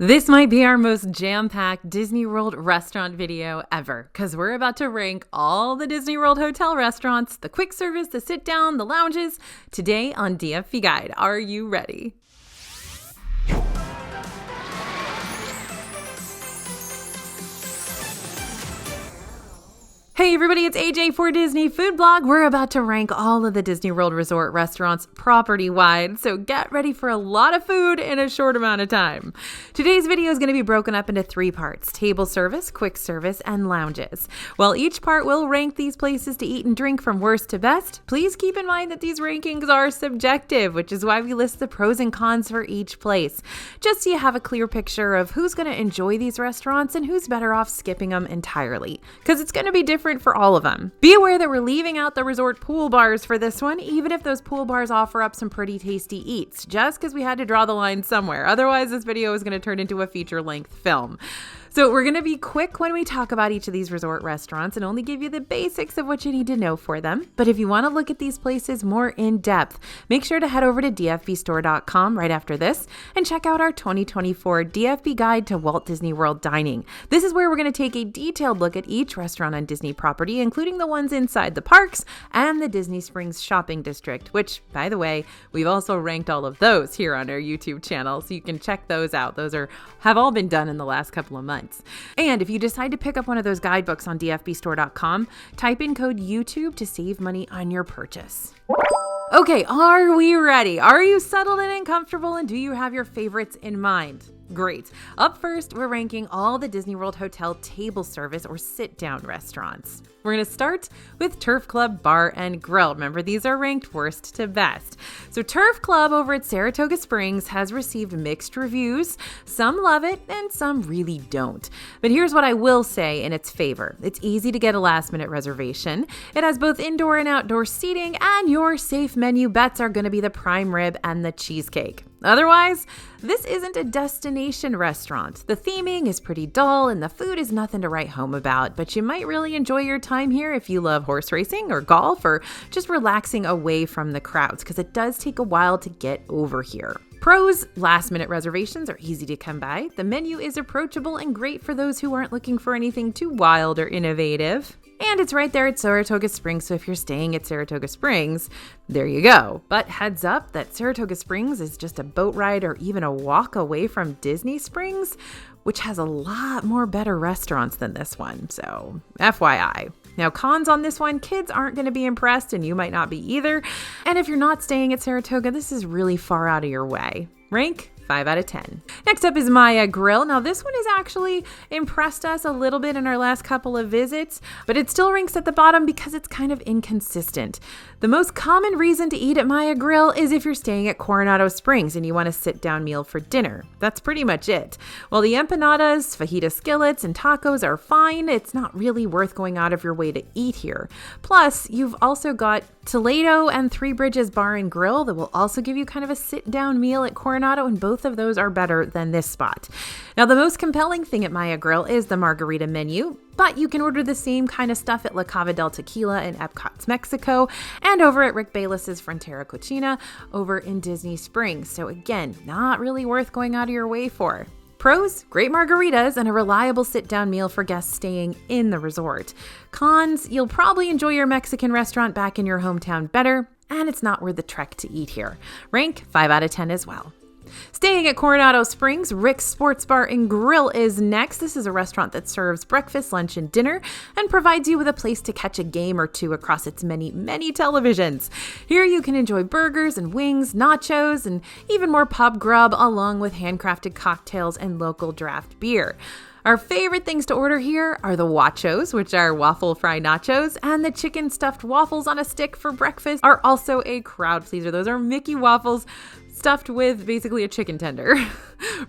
This might be our most jam-packed Disney World restaurant video ever, because we're about to rank all the Disney World hotel restaurants, the quick service, the sit-down, the lounges, today on DFP Guide. Are you ready? Hey everybody, it's AJ for Disney Food Blog. We're about to rank all of the Disney World Resort restaurants property-wide, so get ready for a lot of food in a short amount of time. Today's video is going to be broken up into 3 parts: table service, quick service, and lounges. While each part will rank these places to eat and drink from worst to best, please keep in mind that these rankings are subjective, which is why we list the pros and cons for each place, just so you have a clear picture of who's going to enjoy these restaurants and who's better off skipping them entirely, because it's going to be different for all of them. Be aware that we're leaving out the resort pool bars for this one, even if those pool bars offer up some pretty tasty eats, just because we had to draw the line somewhere. Otherwise, this video is going to turn into a feature-length film. So we're going to be quick when we talk about each of these resort restaurants and only give you the basics of what you need to know for them. But if you want to look at these places more in depth, make sure to head over to dfbstore.com right after this and check out our 2024 DFB Guide to Walt Disney World Dining. This is where we're going to take a detailed look at each restaurant on Disney property, including the ones inside the parks and the Disney Springs shopping district, which, by the way, we've also ranked all of those here on our YouTube channel, so you can check those out. Those have all been done in the last couple of months. And if you decide to pick up one of those guidebooks on dfbstore.com, type in code YouTube to save money on your purchase. Okay, are we ready? Are you settled in and comfortable, and do you have your favorites in mind? Great. Up first, we're ranking all the Disney World Hotel table service or sit-down restaurants. We're going to start with Turf Club Bar and Grill. Remember, these are ranked worst to best. So Turf Club over at Saratoga Springs has received mixed reviews. Some love it and some really don't. But here's what I will say in its favor. It's easy to get a last-minute reservation. It has both indoor and outdoor seating, and your safe menu bets are going to be the prime rib and the cheesecake. Otherwise, this isn't a destination restaurant. The theming is pretty dull and the food is nothing to write home about, but you might really enjoy your time here if you love horse racing or golf or just relaxing away from the crowds, because it does take a while to get over here. Pros: last-minute reservations are easy to come by. The menu is approachable and great for those who aren't looking for anything too wild or innovative. And it's right there at Saratoga Springs, so if you're staying at Saratoga Springs, there you go. But heads up that Saratoga Springs is just a boat ride or even a walk away from Disney Springs, which has a lot more better restaurants than this one, so FYI. Now, cons on this one: kids aren't going to be impressed and you might not be either. And if you're not staying at Saratoga, this is really far out of your way. Rank 5 out of 10. Next up is Maya Grill. Now, this one has actually impressed us a little bit in our last couple of visits, but it still ranks at the bottom because it's kind of inconsistent. The most common reason to eat at Maya Grill is if you're staying at Coronado Springs and you want a sit-down meal for dinner. That's pretty much it. While the empanadas, fajita skillets, and tacos are fine, it's not really worth going out of your way to eat here. Plus, you've also got Toledo and Three Bridges Bar and Grill that will also give you kind of a sit-down meal at Coronado, and both of those are better than this spot. Now, the most compelling thing at Maya Grill is the margarita menu, but you can order the same kind of stuff at La Cava del Tequila in Epcot's Mexico and over at Rick Bayless's Frontera Cocina over in Disney Springs. So again, not really worth going out of your way for. Pros: great margaritas and a reliable sit-down meal for guests staying in the resort. Cons: you'll probably enjoy your Mexican restaurant back in your hometown better, and it's not worth the trek to eat here. Rank 5 out of 10 as well. Staying at Coronado Springs, Rick's Sports Bar and Grill is next. This is a restaurant that serves breakfast, lunch, and dinner and provides you with a place to catch a game or two across its many, many televisions. Here you can enjoy burgers and wings, nachos, and even more pub grub, along with handcrafted cocktails and local draft beer. Our favorite things to order here are the Wachos, which are waffle fry nachos, and the chicken stuffed waffles on a stick for breakfast are also a crowd pleaser. Those are Mickey waffles stuffed with basically a chicken tender.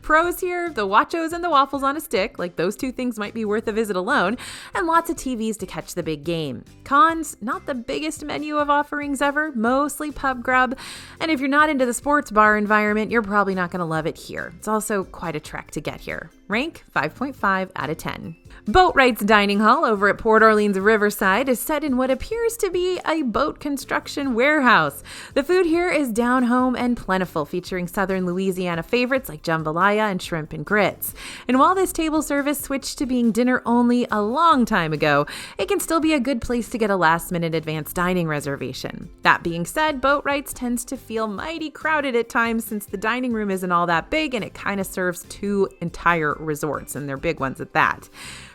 Pros here: the Wachos and the waffles on a stick, like those two things might be worth a visit alone, and lots of TVs to catch the big game. Cons: not the biggest menu of offerings ever, mostly pub grub, and if you're not into the sports bar environment, you're probably not going to love it here. It's also quite a trek to get here. Rank 5.5 out of 10. Boatwright's Dining Hall over at Port Orleans Riverside is set in what appears to be a boat construction warehouse. The food here is down home and plentiful, delightful, featuring southern Louisiana favorites like jambalaya and shrimp and grits. And while this table service switched to being dinner only a long time ago, it can still be a good place to get a last-minute advanced dining reservation. That being said, Boatwright's tends to feel mighty crowded at times since the dining room isn't all that big and it kind of serves 2 entire resorts, and they're big ones at that.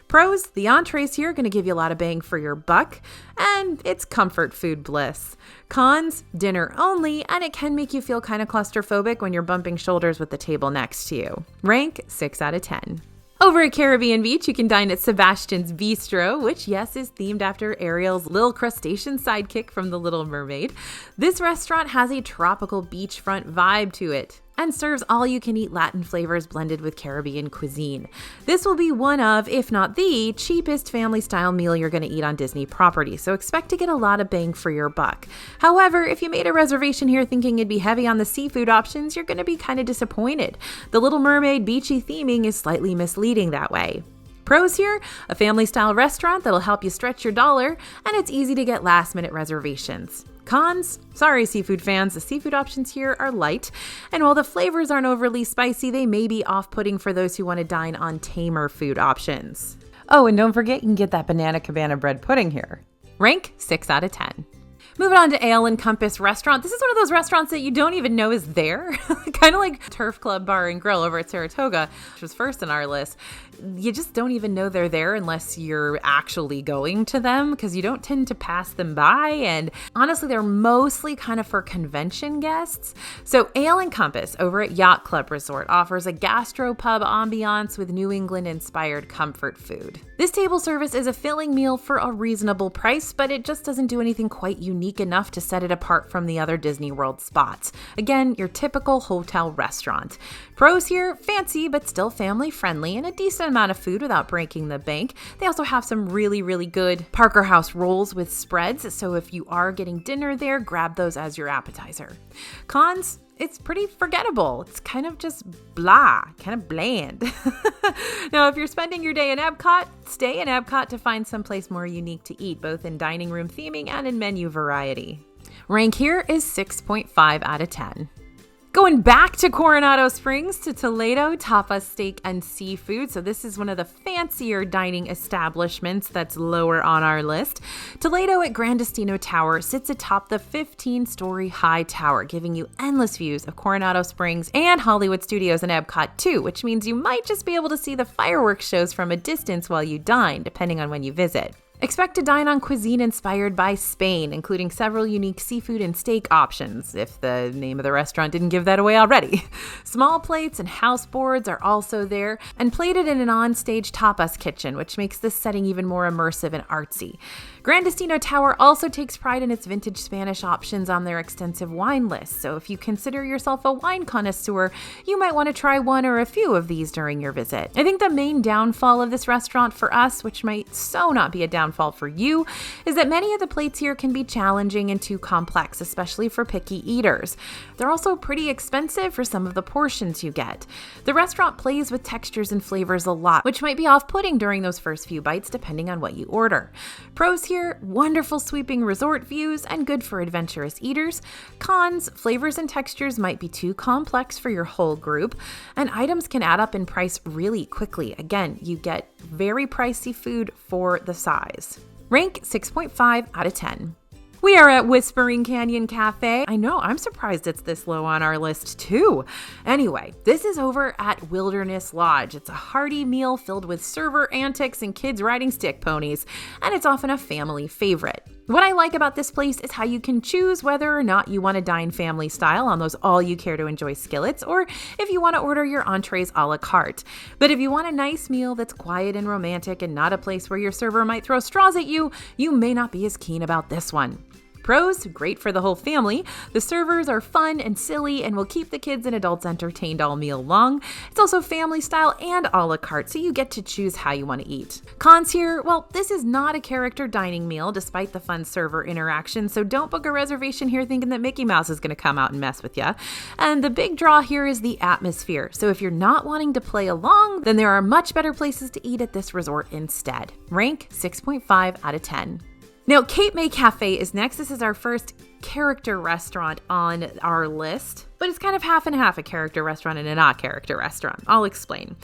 Pros, the entrees here are going to give you a lot of bang for your buck, and it's comfort food bliss. Cons, dinner only, and it can make you feel kind of claustrophobic when you're bumping shoulders with the table next to you. Rank 6 out of 10. Over at Caribbean Beach, you can dine at Sebastians Beastro, which, yes, is themed after Ariel's little crustacean sidekick from The Little Mermaid. This restaurant has a tropical beachfront vibe to it and serves all-you-can-eat Latin flavors blended with Caribbean cuisine. This will be one of, if not the, cheapest family-style meal you're going to eat on Disney property, so expect to get a lot of bang for your buck. However, if you made a reservation here thinking it'd be heavy on the seafood options, you're going to be kind of disappointed. The Little Mermaid beachy theming is slightly misleading that way. Pros here, a family-style restaurant that'll help you stretch your dollar, and it's easy to get last-minute reservations. Cons? Sorry, seafood fans, the seafood options here are light, and while the flavors aren't overly spicy, they may be off-putting for those who want to dine on tamer food options. Oh, and don't forget you can get that banana cabana bread pudding here. Rank 6 out of 10. Moving on to Alen Compass restaurant. This is one of those restaurants that you don't even know is there. Kind of like Turf Club Bar and Grill over at Saratoga, which was first on our list. You just don't even know they're there unless you're actually going to them, because you don't tend to pass them by. And honestly, they're mostly kind of for convention guests. So Alen Compass over at Yacht Club Resort offers a gastropub ambiance with New England-inspired comfort food. This table service is a filling meal for a reasonable price, but it just doesn't do anything quite unique enough to set it apart from the other Disney World spots. Again, your typical hotel restaurant. Pros here, fancy but still family friendly and a decent amount of food without breaking the bank. They also have some really, really good Parker House rolls with spreads, so if you are getting dinner there, grab those as your appetizer. Cons? It's pretty forgettable. It's kind of just blah, kind of bland. Now, if you're spending your day in Epcot, stay in Epcot to find someplace more unique to eat, both in dining room theming and in menu variety. Rank here is 6.5 out of 10. Going back to Coronado Springs to Toledo, tapas, steak, and seafood. So this is one of the fancier dining establishments that's lower on our list. Toledo at Gran Destino Tower sits atop the 15-story high tower, giving you endless views of Coronado Springs and Hollywood Studios and Epcot too, which means you might just be able to see the fireworks shows from a distance while you dine, depending on when you visit. Expect to dine on cuisine inspired by Spain, including several unique seafood and steak options, if the name of the restaurant didn't give that away already. Small plates and house boards are also there, and plated in an on-stage tapas kitchen, which makes this setting even more immersive and artsy. Gran Destino Tower also takes pride in its vintage Spanish options on their extensive wine list, so if you consider yourself a wine connoisseur, you might want to try one or a few of these during your visit. I think the main downfall of this restaurant for us, which might so not be a downfall for you, is that many of the plates here can be challenging and too complex, especially for picky eaters. They're also pretty expensive for some of the portions you get. The restaurant plays with textures and flavors a lot, which might be off-putting during those first few bites depending on what you order. Pros here, wonderful sweeping resort views and good for adventurous eaters. Cons, flavors and textures might be too complex for your whole group, and items can add up in price really quickly. Again, you get very pricey food for the size. Rank 6.5 out of 10. We are at Whispering Canyon Cafe. I know, I'm surprised it's this low on our list too. Anyway, this is over at Wilderness Lodge. It's a hearty meal filled with server antics and kids riding stick ponies, and it's often a family favorite. What I like about this place is how you can choose whether or not you want to dine family style on those all-you-care-to-enjoy skillets, or if you want to order your entrees a la carte. But if you want a nice meal that's quiet and romantic and not a place where your server might throw straws at you, you may not be as keen about this one. Pros, great for the whole family. The servers are fun and silly and will keep the kids and adults entertained all meal long. It's also family style and a la carte, so you get to choose how you want to eat. Cons here, well, this is not a character dining meal despite the fun server interaction, so don't book a reservation here thinking that Mickey Mouse is going to come out and mess with you. And the big draw here is the atmosphere, so if you're not wanting to play along, then there are much better places to eat at this resort instead. Rank 6.5 out of 10. Now, Cape May Cafe is next. This is our first character restaurant on our list, but it's kind of half and half, a character restaurant and a not character restaurant. I'll explain.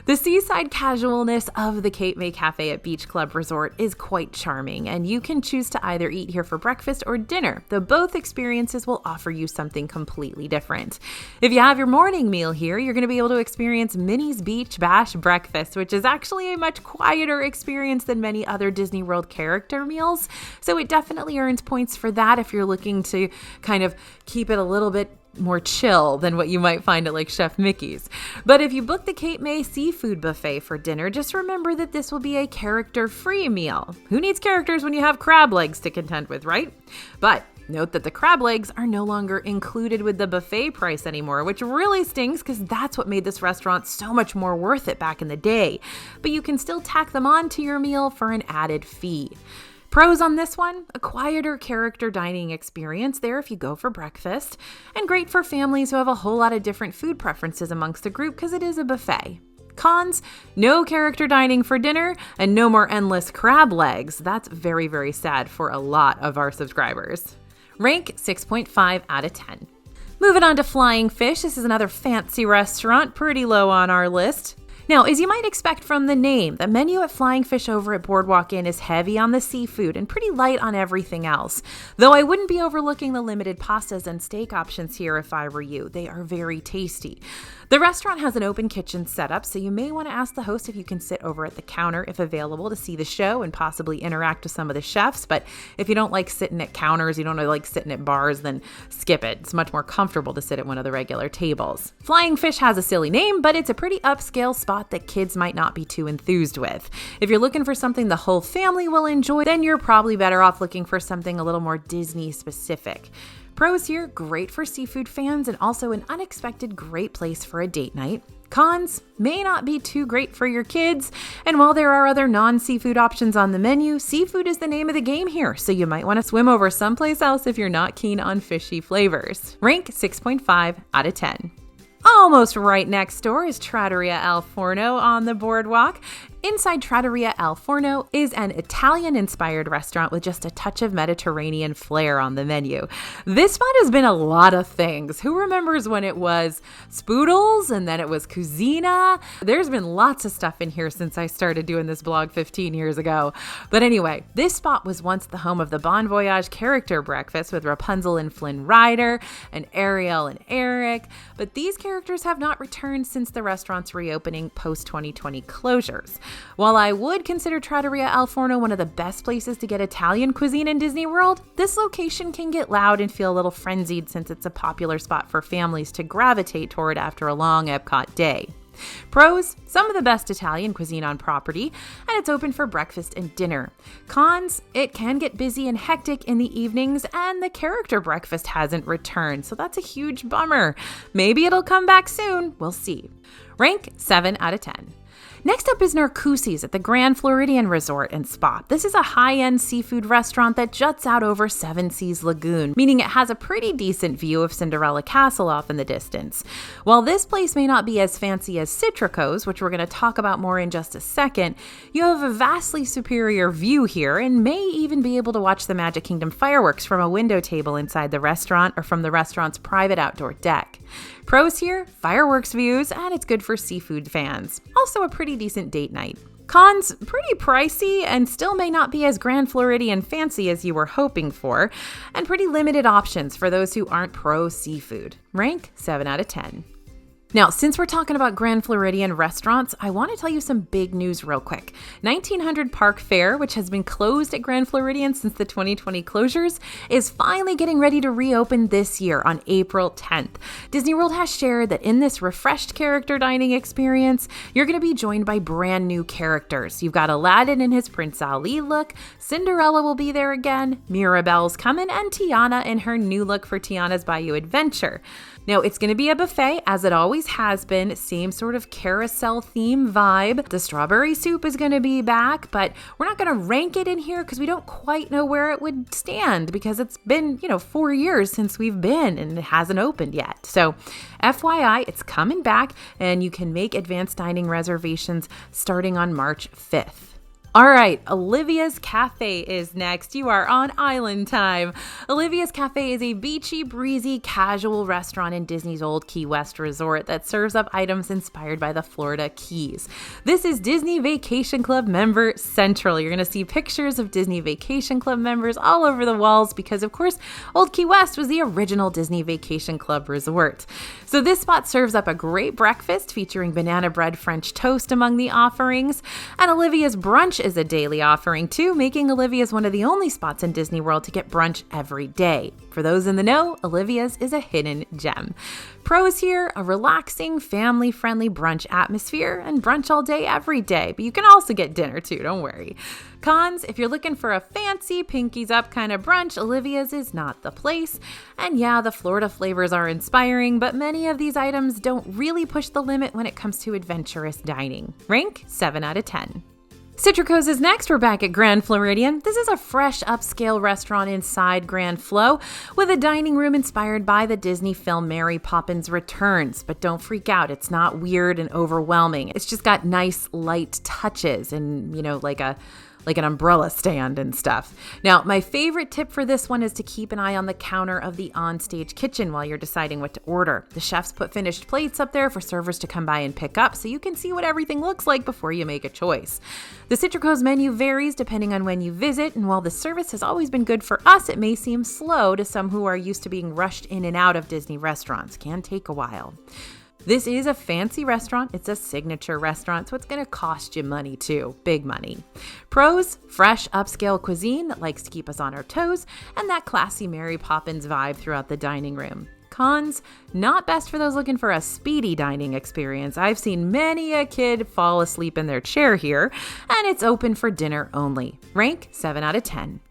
The seaside casualness of the Cape May Cafe at Beach Club Resort is quite charming, and you can choose to either eat here for breakfast or dinner, though both experiences will offer you something completely different. If you have your morning meal here, you're going to be able to experience Minnie's Beach Bash Breakfast, which is actually a much quieter experience than many other Disney World character meals, so it definitely earns points for that if you're looking to kind of keep it a little bit more chill than what you might find at like Chef Mickey's. But if you book the Cape May Seafood Buffet for dinner, just remember that this will be a character-free meal. Who needs characters when you have crab legs to contend with, right? But note that the crab legs are no longer included with the buffet price anymore, which really stings because that's what made this restaurant so much more worth it back in the day. But you can still tack them on to your meal for an added fee. Pros on this one, a quieter character dining experience there if you go for breakfast, and great for families who have a whole lot of different food preferences amongst the group because it is a buffet. Cons, no character dining for dinner and no more endless crab legs. That's very, very sad for a lot of our subscribers. Rank 6.5 out of 10. Moving on to Flying Fish. This is another fancy restaurant, pretty low on our list. Now, as you might expect from the name, the menu at Flying Fish over at Boardwalk Inn is heavy on the seafood and pretty light on everything else. Though I wouldn't be overlooking the limited pastas and steak options here if I were you. They are very tasty. The restaurant has an open kitchen setup, so you may want to ask the host if you can sit over at the counter if available to see the show and possibly interact with some of the chefs. But if you don't like sitting at counters, you don't like sitting at bars, then skip it. It's much more comfortable to sit at one of the regular tables. Flying Fish has a silly name, but it's a pretty upscale spot that kids might not be too enthused with. If you're looking for something the whole family will enjoy, then you're probably better off looking for something a little more Disney specific. Pros here, great for seafood fans and also an unexpected great place for a date night. Cons, may not be too great for your kids, and while there are other non-seafood options on the menu, seafood is the name of the game here, so you might want to swim over someplace else if you're not keen on fishy flavors. Rank 6.5 out of 10. Almost right next door is Tratoria Alforno on the boardwalk. Inside Tratoria Alforno is an Italian-inspired restaurant with just a touch of Mediterranean flair on the menu. This spot has been a lot of things. Who remembers when it was Spoodles and then it was Cucina? There's been lots of stuff in here since I started doing this blog 15 years ago. But anyway, this spot was once the home of the Bon Voyage character breakfast with Rapunzel and Flynn Rider and Ariel and Eric. But these characters have not returned since the restaurant's reopening post-2020 closures. While I would consider Tratoria Alforno one of the best places to get Italian cuisine in Disney World, this location can get loud and feel a little frenzied since it's a popular spot for families to gravitate toward after a long Epcot day. Pros, some of the best Italian cuisine on property, and it's open for breakfast and dinner. Cons, it can get busy and hectic in the evenings, and the character breakfast hasn't returned, so that's a huge bummer. Maybe it'll come back soon, we'll see. Rank 7 out of 10. Next up is Narcoossee's at the Grand Floridian Resort and Spa. This is a high-end seafood restaurant that juts out over Seven Seas Lagoon, meaning it has a pretty decent view of Cinderella Castle off in the distance. While this place may not be as fancy as Citra Co's, which we're going to talk about more in just a second, you have a vastly superior view here and may even be able to watch the Magic Kingdom fireworks from a window table inside the restaurant or from the restaurant's private outdoor deck. Pros here, fireworks views, and it's good for seafood fans. Also a pretty decent date night. Cons, pretty pricey and still may not be as Grand Floridian fancy as you were hoping for, and pretty limited options for those who aren't pro seafood. Rank 7 out of 10. Now, since we're talking about Grand Floridian restaurants, I want to tell you some big news real quick. 1900 Park Fair, which has been closed at Grand Floridian since the 2020 closures, is finally getting ready to reopen this year on April 10th. Disney World has shared that in this refreshed character dining experience, you're going to be joined by brand new characters. You've got Aladdin in his Prince Ali look, Cinderella will be there again, Mirabelle's coming, and Tiana in her new look for Tiana's Bayou Adventure. Now, it's going to be a buffet, as it always has been, same sort of carousel theme vibe. The strawberry soup is going to be back, but we're not going to rank it in here because we don't quite know where it would stand because it's been, 4 years since we've been and it hasn't opened yet. So FYI, it's coming back and you can make advanced dining reservations starting on March 5th. All right, Olivias Cafe is next. You are on island time. Olivias Cafe is a beachy, breezy, casual restaurant in Disney's Old Key West resort that serves up items inspired by the Florida Keys. This is Disney Vacation Club member central. You're going to see pictures of Disney Vacation Club members all over the walls because, of course, Old Key West was the original Disney Vacation Club resort. So this spot serves up a great breakfast featuring banana bread French toast among the offerings, and Olivia's brunch is a daily offering too, making Olivia's one of the only spots in Disney World to get brunch every day. For those in the know, Olivia's is a hidden gem. Pros here, a relaxing, family-friendly brunch atmosphere and brunch all day every day, but you can also get dinner too, don't worry. Cons, if you're looking for a fancy, pinkies up kind of brunch, Olivia's is not the place. And yeah, the Florida flavors are inspiring, but many of these items don't really push the limit when it comes to adventurous dining. Rank 7 out of 10. Citra Co's is next. We're back at Grand Floridian. This is a fresh upscale restaurant inside Grand Flo with a dining room inspired by the Disney film Mary Poppins Returns. But don't freak out. It's not weird and overwhelming. It's just got nice light touches and, like an umbrella stand and stuff. Now, my favorite tip for this one is to keep an eye on the counter of the onstage kitchen while you're deciding what to order. The chefs put finished plates up there for servers to come by and pick up so you can see what everything looks like before you make a choice. The Citra Co's menu varies depending on when you visit, and while the service has always been good for us, it may seem slow to some who are used to being rushed in and out of Disney restaurants. Can take a while. This is a fancy restaurant. It's a signature restaurant, so it's going to cost you money too. Big money. Pros, fresh upscale cuisine that likes to keep us on our toes, and that classy Mary Poppins vibe throughout the dining room. Cons, not best for those looking for a speedy dining experience. I've seen many a kid fall asleep in their chair here, and it's open for dinner only. Rank 7 out of 10.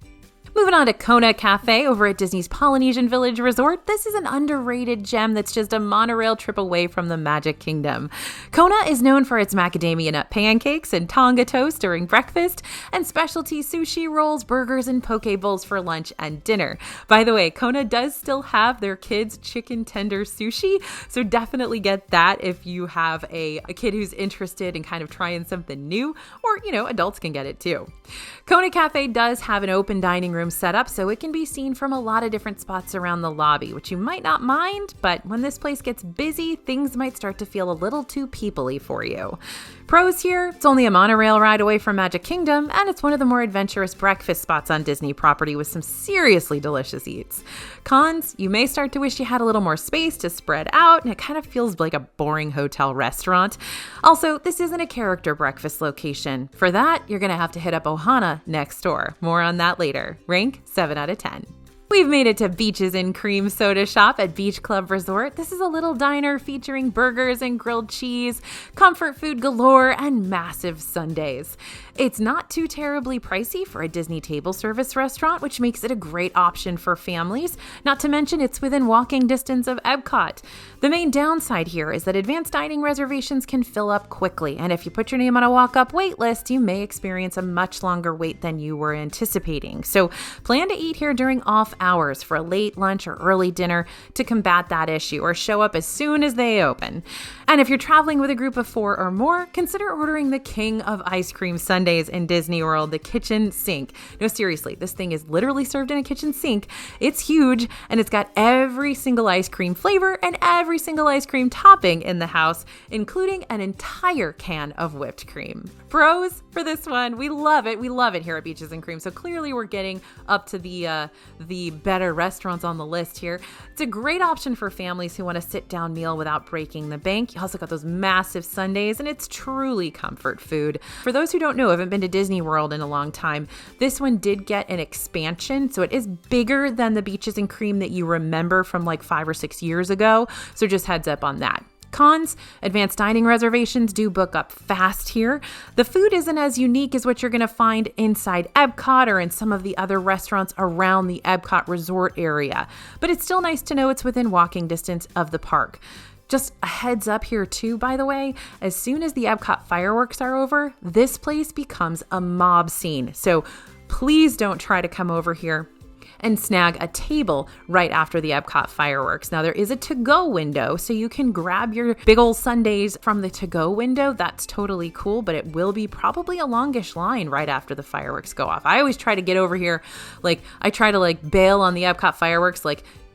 Moving on to Kona Cafe over at Disney's Polynesian Village Resort. This is an underrated gem that's just a monorail trip away from the Magic Kingdom. Kona is known for its macadamia nut pancakes and tonga toast during breakfast, and specialty sushi rolls, burgers, and poke bowls for lunch and dinner. By the way, Kona does still have their kids' chicken tender sushi, so definitely get that if you have a kid who's interested in kind of trying something new, or, adults can get it too. Kona Cafe does have an open dining room set up, so it can be seen from a lot of different spots around the lobby, which you might not mind, but when this place gets busy, things might start to feel a little too people-y for you. Pros here, it's only a monorail ride away from Magic Kingdom, and it's one of the more adventurous breakfast spots on Disney property with some seriously delicious eats. Cons, you may start to wish you had a little more space to spread out, and it kind of feels like a boring hotel restaurant. Also, this isn't a character breakfast location. For that, you're going to have to hit up Ohana next door. More on that later. Rank 7 out of 10. We've made it to Beaches and Cream Soda Shop at Beach Club Resort. This is a little diner featuring burgers and grilled cheese, comfort food galore, and massive sundaes. It's not too terribly pricey for a Disney table service restaurant, which makes it a great option for families. Not to mention it's within walking distance of Epcot. The main downside here is that advanced dining reservations can fill up quickly, and if you put your name on a walk-up wait list, you may experience a much longer wait than you were anticipating. So plan to eat here during off hours for a late lunch or early dinner to combat that issue, or show up as soon as they open. And if you're traveling with a group of 4 or more, consider ordering the king of ice cream sundaes in Disney World, the kitchen sink. No, seriously, this thing is literally served in a kitchen sink. It's huge, and it's got every single ice cream flavor and every single ice cream topping in the house, including an entire can of whipped cream. Pros for this one, we love it. We love it here at Beaches and Cream. So clearly we're getting up to the better restaurants on the list here. It's a great option for families who want a sit-down meal without breaking the bank. You also got those massive sundaes, and it's truly comfort food. For those who don't know, haven't been to Disney World in a long time, this one did get an expansion, so it is bigger than the Beaches and Cream that you remember from like 5 or 6 years ago. So just heads up on that. Cons, advanced dining reservations do book up fast here. The food isn't as unique as what you're going to find inside Epcot or in some of the other restaurants around the Epcot resort area, but it's still nice to know it's within walking distance of the park. Just a heads up here too, by the way, as soon as the Epcot fireworks are over, this place becomes a mob scene. So please don't try to come over here and snag a table right after the Epcot fireworks. Now there is a to-go window, so you can grab your big old sundaes from the to-go window. That's totally cool, but it will be probably a longish line right after the fireworks go off. I always try to get over here, I try to bail on the Epcot fireworks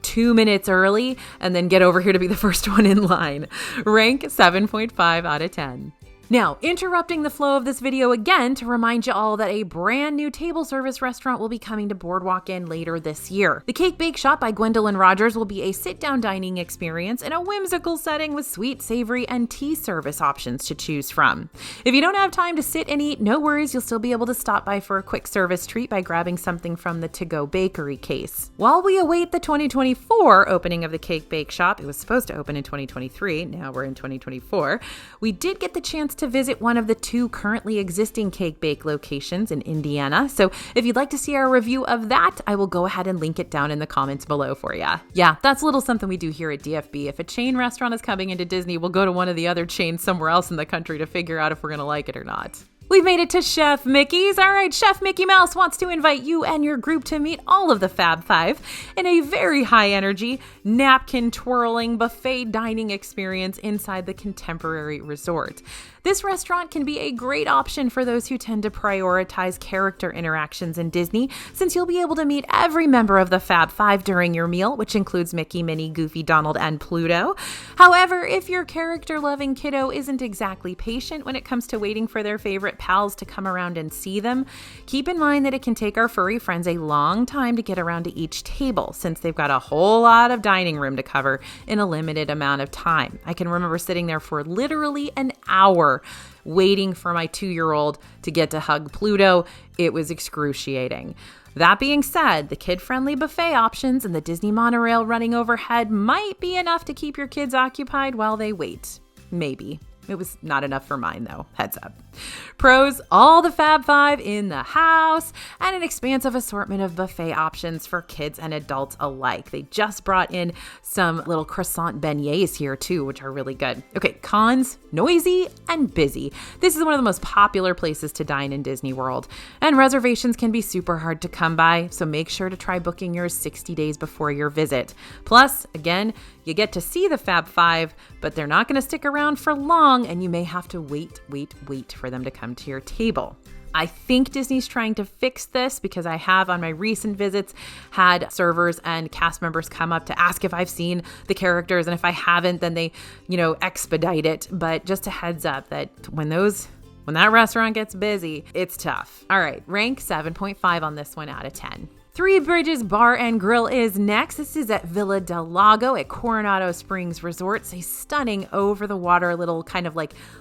2 minutes early and then get over here to be the first one in line. Rank 7.5 out of 10. Now, interrupting the flow of this video again to remind you all that a brand new table service restaurant will be coming to Boardwalk Inn later this year. The Cake Bake Shop by Gwendolyn Rogers will be a sit-down dining experience in a whimsical setting with sweet, savory, and tea service options to choose from. If you don't have time to sit and eat, no worries, you'll still be able to stop by for a quick service treat by grabbing something from the to-go bakery case. While we await the 2024 opening of the Cake Bake Shop, it was supposed to open in 2023, now we're in 2024, we did get the chance to visit one of the 2 currently existing Cake Bake locations in Indiana. So if you'd like to see our review of that, I will go ahead and link it down in the comments below for you. Yeah, that's a little something we do here at DFB. If a chain restaurant is coming into Disney, we'll go to one of the other chains somewhere else in the country to figure out if we're going to like it or not. We've made it to Chef Mickey's. All right, Chef Mickey Mouse wants to invite you and your group to meet all of the Fab Five in a very high energy, napkin twirling buffet dining experience inside the contemporary resort. This restaurant can be a great option for those who tend to prioritize character interactions in Disney, since you'll be able to meet every member of the Fab Five during your meal, which includes Mickey, Minnie, Goofy, Donald, and Pluto. However, if your character-loving kiddo isn't exactly patient when it comes to waiting for their favorite pals to come around and see them, keep in mind that it can take our furry friends a long time to get around to each table, since they've got a whole lot of dining room to cover in a limited amount of time. I can remember sitting there for literally an hour waiting for my 2-year-old to get to hug Pluto. It was excruciating. That being said, the kid-friendly buffet options and the Disney monorail running overhead might be enough to keep your kids occupied while they wait. Maybe. It was not enough for mine, though. Heads up. Pros, all the Fab Five in the house, and an expansive assortment of buffet options for kids and adults alike. They just brought in some little croissant beignets here, too, which are really good. Okay, cons, noisy and busy. This is one of the most popular places to dine in Disney World, and reservations can be super hard to come by, so make sure to try booking yours 60 days before your visit. Plus, again, you get to see the Fab Five, but they're not going to stick around for long, and you may have to wait for them to come to your table. I think Disney's trying to fix this, because I have on my recent visits had servers and cast members come up to ask if I've seen the characters, and if I haven't, then they, expedite it. But just a heads up that when that restaurant gets busy, it's tough. All right, rank 7.5 on this one out of 10. Three Bridges Bar and Grill is next. This is at Villa del Lago at Coronado Springs Resort. It's a stunning over-the-water little kind of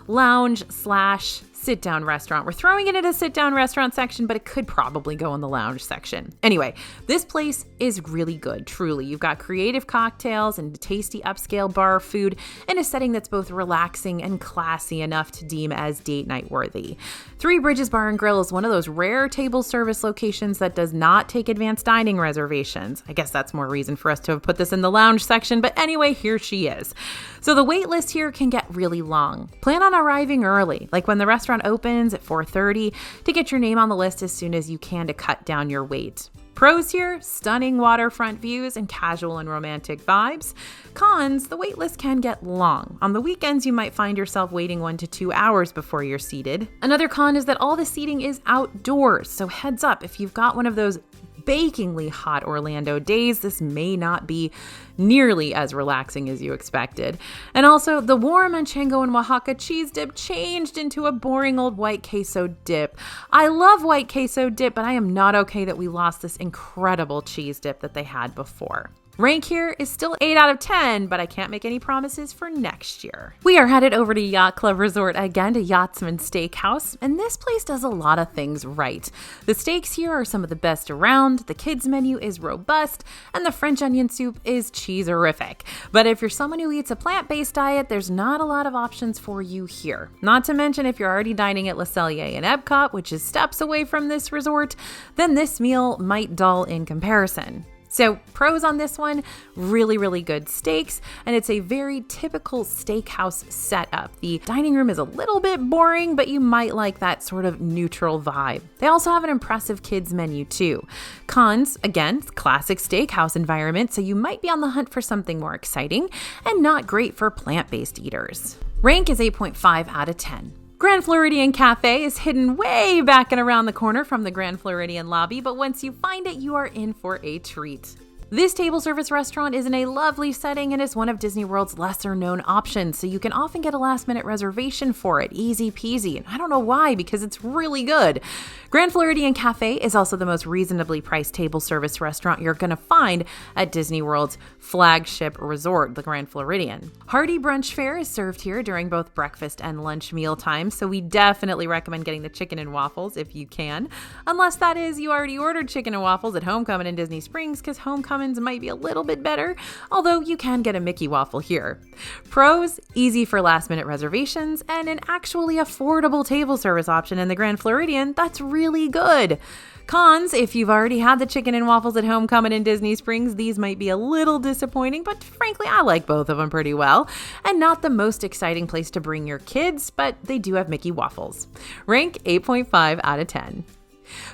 lounge / sit-down restaurant. We're throwing it in a sit-down restaurant section, but it could probably go in the lounge section. Anyway, this place is really good, truly. You've got creative cocktails and tasty upscale bar food in a setting that's both relaxing and classy enough to deem as date night worthy. Three Bridges Bar and Grill is one of those rare table service locations that does not take advanced dining reservations. I guess that's more reason for us to have put this in the lounge section, but anyway, here she is. So the wait list here can get really long. Plan on arriving early, like when the restaurant opens at 4:30, to get your name on the list as soon as you can to cut down your wait. Pros here, stunning waterfront views and casual and romantic vibes. Cons, the wait list can get long. On the weekends, you might find yourself waiting 1 to 2 hours before you're seated. Another con is that all the seating is outdoors, so heads up, if you've got one of those bakingly hot Orlando days, this may not be nearly as relaxing as you expected. And also, the warm Manchego and Oaxaca cheese dip changed into a boring old white queso dip. I love white queso dip, but I am not okay that we lost this incredible cheese dip that they had before. Rank here is still 8 out of 10, but I can't make any promises for next year. We are headed over to Yacht Club Resort again, to Yachtsman Steakhouse, and this place does a lot of things right. The steaks here are some of the best around, the kids menu is robust, and the French onion soup is cheeserific. But if you're someone who eats a plant-based diet, there's not a lot of options for you here. Not to mention, if you're already dining at Le Cellier in Epcot, which is steps away from this resort, then this meal might dull in comparison. So pros on this one, really, really good steaks, and it's a very typical steakhouse setup. The dining room is a little bit boring, but you might like that sort of neutral vibe. They also have an impressive kids menu too. Cons, again, classic steakhouse environment, so you might be on the hunt for something more exciting and not great for plant-based eaters. Rank is 8.5 out of 10. Grand Floridian Cafe is hidden way back and around the corner from the Grand Floridian lobby, but once you find it, you are in for a treat. This table service restaurant is in a lovely setting and is one of Disney World's lesser known options, so you can often get a last minute reservation for it, easy peasy, and I don't know why, because it's really good. Grand Floridian Cafe is also the most reasonably priced table service restaurant you're going to find at Disney World's flagship resort, the Grand Floridian. Hearty brunch fare is served here during both breakfast and lunch meal times, so we definitely recommend getting the chicken and waffles if you can, unless that is you already ordered chicken and waffles at Homecoming in Disney Springs, because Homecoming might be a little bit better, although you can get a Mickey waffle here. Pros, easy for last minute reservations, and an actually affordable table service option in the Grand Floridian that's really good. Cons, if you've already had the chicken and waffles at Homecoming in Disney Springs, these might be a little disappointing, but frankly, I like both of them pretty well. And not the most exciting place to bring your kids, but they do have Mickey waffles. Rank 8.5 out of 10.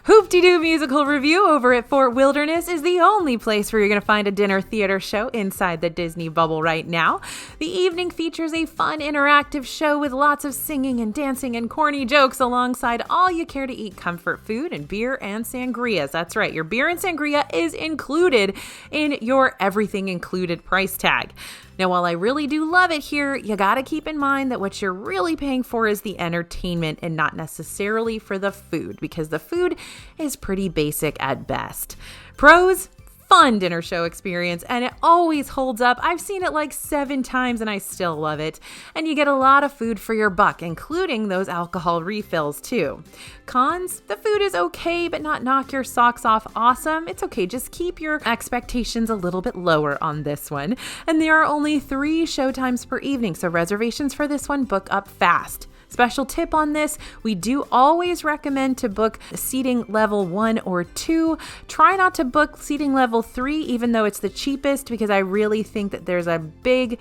Hoop-de-Doo Musical Review over at Fort Wilderness is the only place where you're going to find a dinner theater show inside the Disney bubble right now. The evening features a fun, interactive show with lots of singing and dancing and corny jokes alongside all you care to eat comfort food and beer and sangrias. That's right, your beer and sangria is included in your everything included price tag. Now, while I really do love it here, you gotta keep in mind that what you're really paying for is the entertainment and not necessarily for the food, because the food is pretty basic at best. Pros, fun dinner show experience, and it always holds up. I've seen it like 7 times and I still love it. And you get a lot of food for your buck, including those alcohol refills too. Cons, the food is okay, but not knock your socks off awesome. It's okay, just keep your expectations a little bit lower on this one. And there are only 3 showtimes per evening, so reservations for this one book up fast. Special tip on this, we do always recommend to book seating level 1 or 2. Try not to book seating level 3, even though it's the cheapest, because I really think that there's a big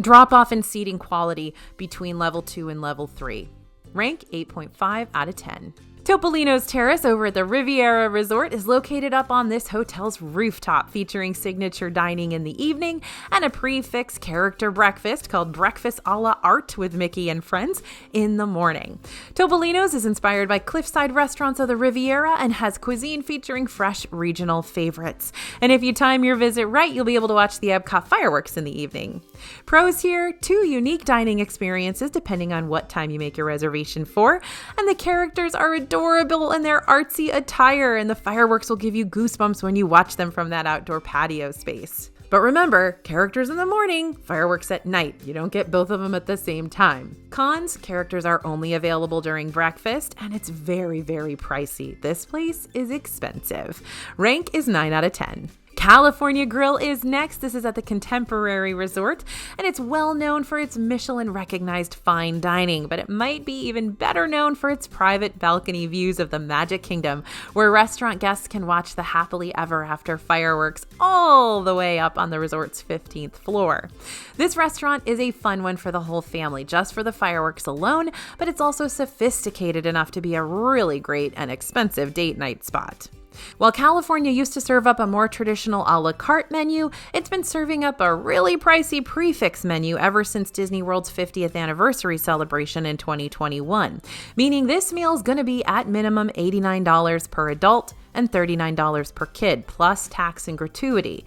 drop off in seating quality between level 2 and level 3. Rank 8.5 out of 10. Topolinos Terrace over at the Riviera Resort is located up on this hotel's rooftop, featuring signature dining in the evening and a prix-fixe character breakfast called Breakfast a la Art with Mickey and Friends in the morning. Topolinos is inspired by cliffside restaurants of the Riviera and has cuisine featuring fresh regional favorites. And if you time your visit right, you'll be able to watch the Epcot fireworks in the evening. Pros here, 2 unique dining experiences depending on what time you make your reservation for, and the characters are adorable in their artsy attire, and the fireworks will give you goosebumps when you watch them from that outdoor patio space. But remember, characters in the morning, fireworks at night. You don't get both of them at the same time. Cons, characters are only available during breakfast, and it's very, very pricey. This place is expensive. Rank is 9 out of 10. California Grill is next. This is at the Contemporary Resort, and it's well known for its Michelin-recognized fine dining, but it might be even better known for its private balcony views of the Magic Kingdom, where restaurant guests can watch the happily ever after fireworks all the way up on the resort's 15th floor. This restaurant is a fun one for the whole family, just for the fireworks alone, but it's also sophisticated enough to be a really great and expensive date night spot. While California used to serve up a more traditional a la carte menu, it's been serving up a really pricey prix-fixe menu ever since Disney World's 50th anniversary celebration in 2021, meaning this meal is going to be at minimum $89 per adult and $39 per kid, plus tax and gratuity.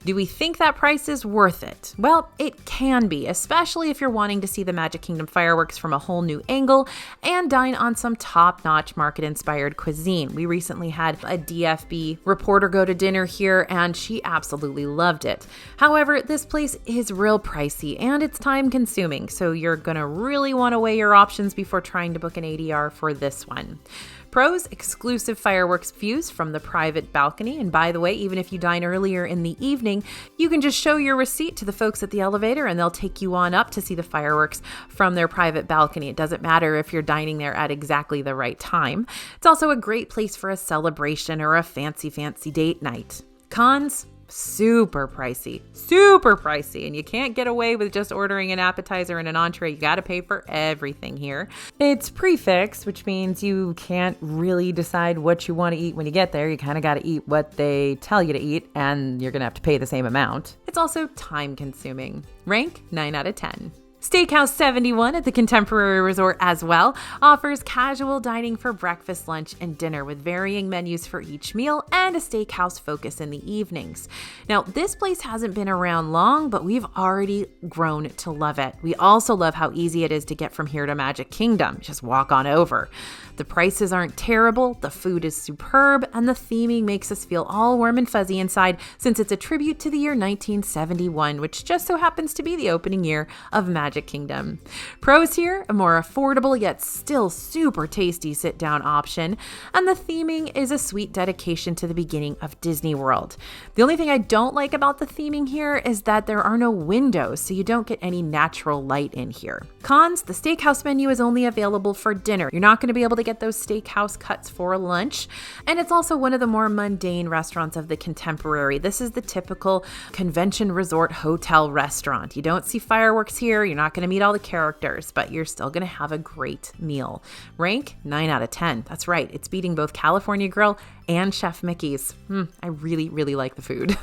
Do we think that price is worth it? Well, it can be, especially if you're wanting to see the Magic Kingdom fireworks from a whole new angle and dine on some top-notch market-inspired cuisine. We recently had a DFB reporter go to dinner here, and she absolutely loved it. However, this place is real pricey, and it's time-consuming, so you're going to really want to weigh your options before trying to book an ADR for this one. Pros, exclusive fireworks views from the private balcony. And by the way, even if you dine earlier in the evening, you can just show your receipt to the folks at the elevator and they'll take you on up to see the fireworks from their private balcony. It doesn't matter if you're dining there at exactly the right time. It's also a great place for a celebration or a fancy date night. Cons, super pricey, and you can't get away with just ordering an appetizer and an entree. You got to pay for everything here. It's prefix, which means you can't really decide what you want to eat when you get there. You kind of got to eat what they tell you to eat, and you're going to have to pay the same amount. It's also time consuming. Rank 9 out of 10. Steakhouse 71 at the Contemporary Resort as well offers casual dining for breakfast, lunch, and dinner with varying menus for each meal and a steakhouse focus in the evenings. Now, this place hasn't been around long, but we've already grown to love it. We also love how easy it is to get from here to Magic Kingdom. Just walk on over. The prices aren't terrible, the food is superb, and the theming makes us feel all warm and fuzzy inside since it's a tribute to the year 1971, which just so happens to be the opening year of Magic Kingdom. Pros here, a more affordable yet still super tasty sit-down option, and the theming is a sweet dedication to the beginning of Disney World. The only thing I don't like about the theming here is that there are no windows, so you don't get any natural light in here. Cons, the steakhouse menu is only available for dinner. You're not going to be able to get those steakhouse cuts for lunch, and it's also one of the more mundane restaurants of the Contemporary. This is the typical convention resort hotel restaurant. You don't see fireworks here, you're not going to meet all the characters, but you're still going to have a great meal. Rank 9 out of 10. That's right, it's beating both California Grill and Chef Mickey's. I really, really like the food.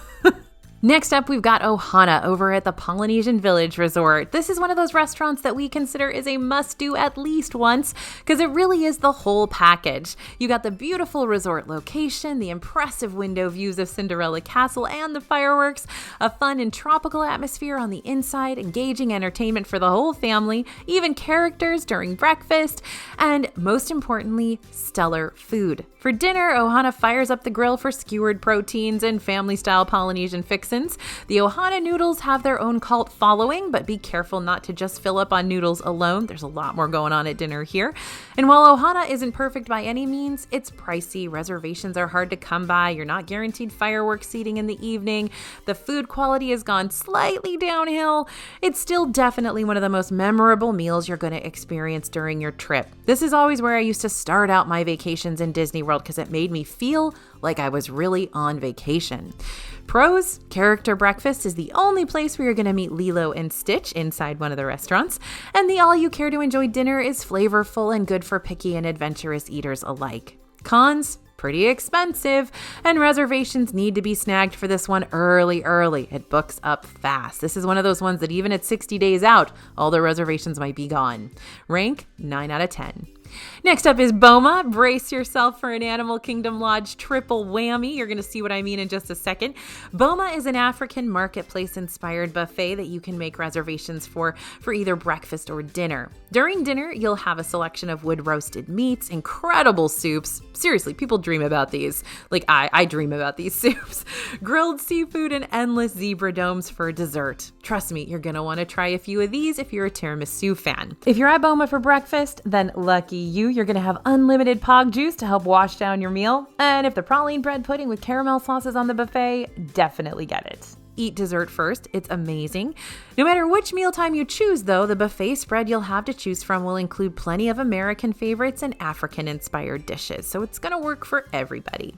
Next up, we've got Ohana over at the Polynesian Village Resort. This is one of those restaurants that we consider is a must-do at least once because it really is the whole package. You got the beautiful resort location, the impressive window views of Cinderella Castle and the fireworks, a fun and tropical atmosphere on the inside, engaging entertainment for the whole family, even characters during breakfast, and most importantly, stellar food. For dinner, Ohana fires up the grill for skewered proteins and family-style Polynesian fixins. The Ohana noodles have their own cult following, but be careful not to just fill up on noodles alone. There's a lot more going on at dinner here. And while Ohana isn't perfect by any means, it's pricey. Reservations are hard to come by. You're not guaranteed fireworks seating in the evening. The food quality has gone slightly downhill. It's still definitely one of the most memorable meals you're going to experience during your trip. This is always where I used to start out my vacations in Disney World because it made me feel like I was really on vacation. Pros, Character Breakfast is the only place where you're going to meet Lilo and Stitch inside one of the restaurants, and the all-you-care-to-enjoy dinner is flavorful and good for picky and adventurous eaters alike. Cons, pretty expensive, and reservations need to be snagged for this one early. It books up fast. This is one of those ones that even at 60 days out, all the reservations might be gone. Rank 9 out of 10. Next up is Bulma. Brace yourself for an Animal Kingdom Lodge triple whammy. You're going to see what I mean in just a second. Bulma is an African marketplace-inspired buffet that you can make reservations for either breakfast or dinner. During dinner, you'll have a selection of wood-roasted meats, incredible soups. Seriously, people dream about these. Like I dream about these soups. Grilled seafood and endless zebra domes for dessert. Trust me, you're going to want to try a few of these if you're a tiramisu fan. If you're at Bulma for breakfast, then lucky you're going to have unlimited pog juice to help wash down your meal. And if the praline bread pudding with caramel sauce is on the buffet, definitely get it. Eat dessert first. It's amazing. No matter which mealtime you choose, though, the buffet spread you'll have to choose from will include plenty of American favorites and African-inspired dishes, so it's going to work for everybody.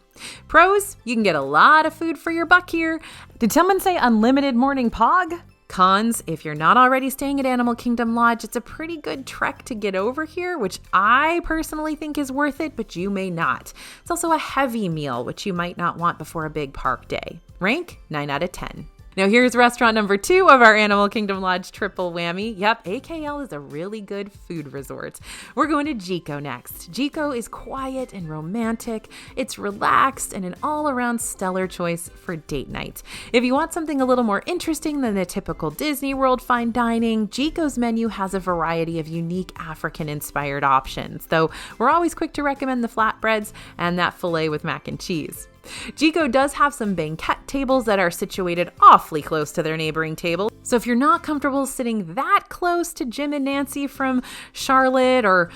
Pros, you can get a lot of food for your buck here. Did someone say unlimited morning pog? Cons, if you're not already staying at Animal Kingdom Lodge, it's a pretty good trek to get over here, which I personally think is worth it, but you may not. It's also a heavy meal, which you might not want before a big park day. Rank 9 out of 10. Now here's restaurant number 2 of our Animal Kingdom Lodge triple whammy. Yep, AKL is a really good food resort. We're going to Jiko next. Jiko is quiet and romantic. It's relaxed and an all-around stellar choice for date night. If you want something a little more interesting than the typical Disney World fine dining, Jiko's menu has a variety of unique African-inspired options, though we're always quick to recommend the flatbreads and that filet with mac and cheese. Jiko does have some banquet tables that are situated awfully close to their neighboring table. So if you're not comfortable sitting that close to Jim and Nancy from Charlotte or,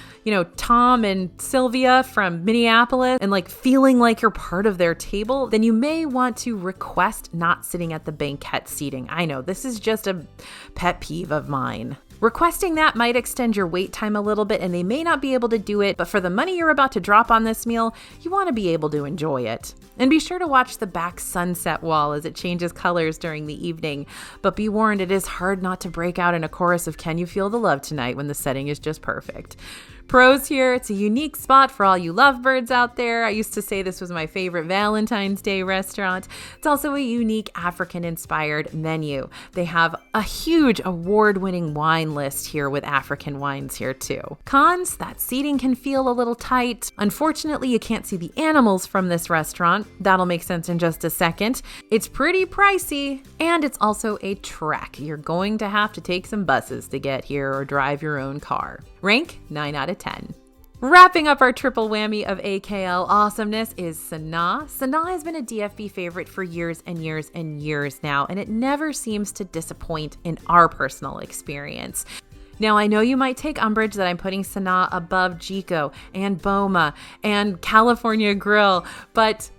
Tom and Sylvia from Minneapolis and feeling like you're part of their table, then you may want to request not sitting at the banquet seating. I know this is just a pet peeve of mine. Requesting that might extend your wait time a little bit and they may not be able to do it, but for the money you're about to drop on this meal, you want to be able to enjoy it. And be sure to watch the back sunset wall as it changes colors during the evening. But be warned, it is hard not to break out in a chorus of "Can You Feel the Love Tonight" when the setting is just perfect. Pros here, it's a unique spot for all you lovebirds out there. I used to say this was my favorite Valentine's Day restaurant. It's also a unique African-inspired menu. They have a huge award-winning wine list here with African wines here too. Cons, that seating can feel a little tight. Unfortunately, you can't see the animals from this restaurant. That'll make sense in just a second. It's pretty pricey, and it's also a trek. You're going to have to take some buses to get here or drive your own car. Rank 9 out of 10. Wrapping up our triple whammy of AKL awesomeness is Sona. Sona has been a DFB favorite for years and years and years now, and it never seems to disappoint in our personal experience. Now, I know you might take umbrage that I'm putting Sona above Jico and Bulma and California Grill, but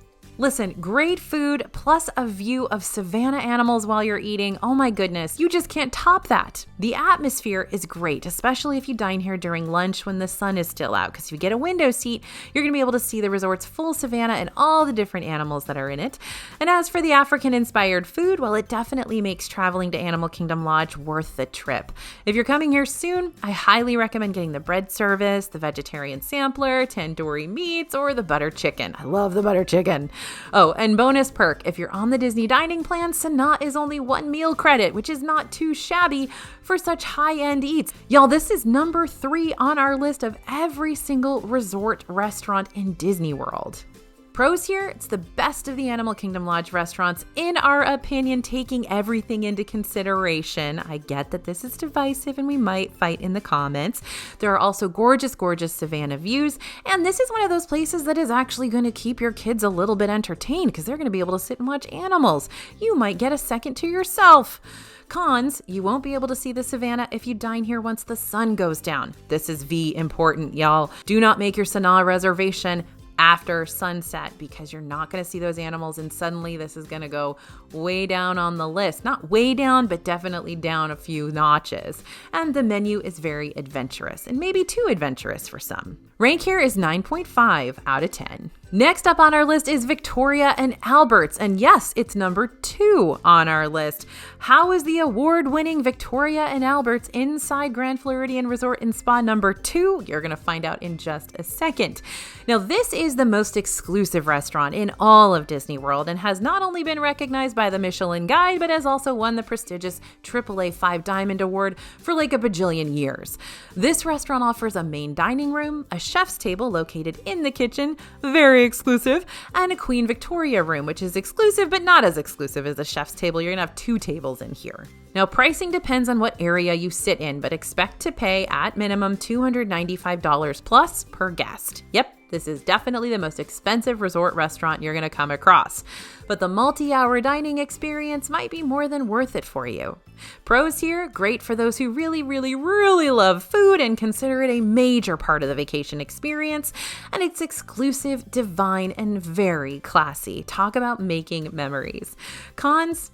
listen, great food plus a view of savanna animals while you're eating. Oh my goodness, you just can't top that. The atmosphere is great, especially if you dine here during lunch when the sun is still out, because if you get a window seat, you're going to be able to see the resort's full savanna and all the different animals that are in it. And as for the African-inspired food, well, it definitely makes traveling to Animal Kingdom Lodge worth the trip. If you're coming here soon, I highly recommend getting the bread service, the vegetarian sampler, tandoori meats, or the butter chicken. I love the butter chicken. Oh, and bonus perk, if you're on the Disney dining plan, Sona is only 1 meal credit, which is not too shabby for such high-end eats. Y'all, this is number 3 on our list of every single resort restaurant in Disney World. Pros here, it's the best of the Animal Kingdom Lodge restaurants, in our opinion, taking everything into consideration. I get that this is divisive and we might fight in the comments. There are also gorgeous, gorgeous savanna views, and this is one of those places that is actually going to keep your kids a little bit entertained because they're going to be able to sit and watch animals. You might get a second to yourself. Cons, you won't be able to see the savannah if you dine here once the sun goes down. This is important, y'all. Do not make your Sona reservation after sunset because you're not going to see those animals, and suddenly this is going to go way down on the list. Not way down, but definitely down a few notches. And the menu is very adventurous, and maybe too adventurous for some. Rank here is 9.5 out of 10. Next up on our list is Victoria and Albert's, and yes, it's number 2 on our list. How is the award-winning Victoria and Albert's inside Grand Floridian Resort and Spa number 2? You're going to find out in just a second. Now, this is the most exclusive restaurant in all of Disney World and has not only been recognized by the Michelin Guide, but has also won the prestigious AAA 5 Diamond Award for like a bajillion years. This restaurant offers a main dining room, a chef's table located in the kitchen, very exclusive, and a Queen Victoria room, which is exclusive but not as exclusive as a chef's table. You're gonna have 2 tables in here. Now, pricing depends on what area you sit in, but expect to pay at minimum $295 plus per guest. Yep, this is definitely the most expensive resort restaurant you're gonna come across, but the multi-hour dining experience might be more than worth it for you. Pros here, great for those who really, really, really love food and consider it a major part of the vacation experience, and it's exclusive, divine, and very classy. Talk about making memories. Cons,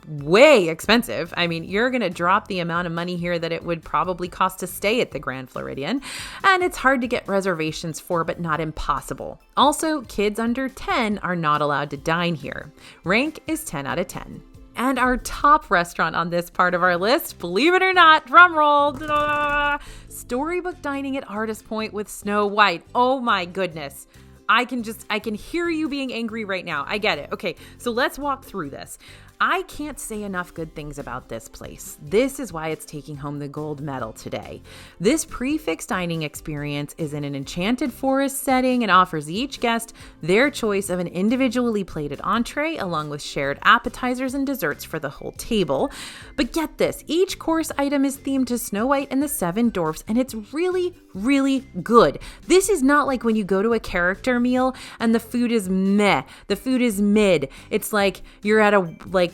way expensive. I mean, you're going to drop the amount of money here that it would probably cost to stay at the Grand Floridian, and it's hard to get reservations for, but not impossible. Also, kids under 10 are not allowed to dine here. Rank is 10 out of 10. And our top restaurant on this part of our list, believe it or not, drum roll, Storybook Dining at Artist Point with Snow White. Oh my goodness. I can hear you being angry right now. I get it. Okay, so let's walk through this. I can't say enough good things about this place. This is why it's taking home the gold medal today. This prefix dining experience is in an enchanted forest setting and offers each guest their choice of an individually plated entree along with shared appetizers and desserts for the whole table. But get this, each course item is themed to Snow White and the 7 Dwarfs, and it's really, really good. This is not like when you go to a character meal and the food is meh, the food is mid. It's like you're at a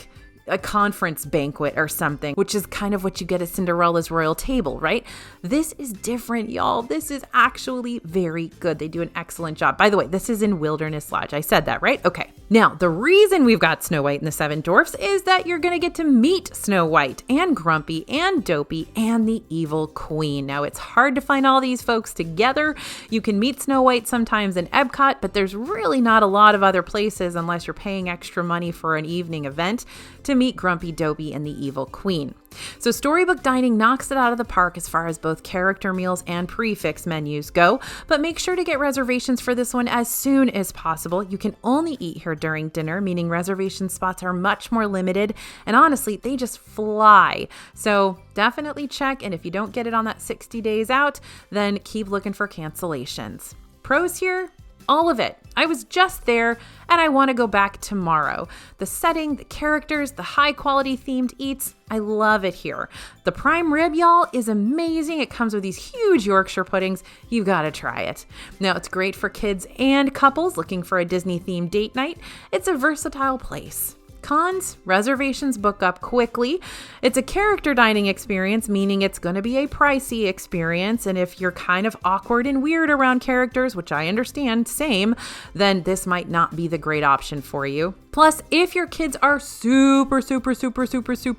conference banquet or something, which is kind of what you get at Cinderella's royal table, right? This is different, y'all. This is actually very good. They do an excellent job. By the way, this is in Wilderness Lodge. I said that, right? Okay. Now, the reason we've got Snow White and the Seven Dwarfs is that you're going to get to meet Snow White and Grumpy and Dopey and the Evil Queen. Now, it's hard to find all these folks together. You can meet Snow White sometimes in Epcot, but there's really not a lot of other places unless you're paying extra money for an evening event to meet Grumpy, Dopey, and the Evil Queen. So Storybook Dining knocks it out of the park as far as both character meals and prefix menus go, but make sure to get reservations for this one as soon as possible. You can only eat here during dinner, meaning reservation spots are much more limited, and honestly, they just fly. So definitely check, and if you don't get it on that 60 days out, then keep looking for cancellations. Pros here? All of it. I was just there and I want to go back tomorrow. The setting, the characters, the high quality themed eats, I love it here. The prime rib, y'all, is amazing. It comes with these huge Yorkshire puddings. You gotta try it. Now, it's great for kids and couples looking for a Disney themed date night. It's a versatile place. Cons, reservations book up quickly. It's a character dining experience, meaning it's going to be a pricey experience. And if you're kind of awkward and weird around characters, which I understand, same, then this might not be the great option for you. Plus, if your kids are super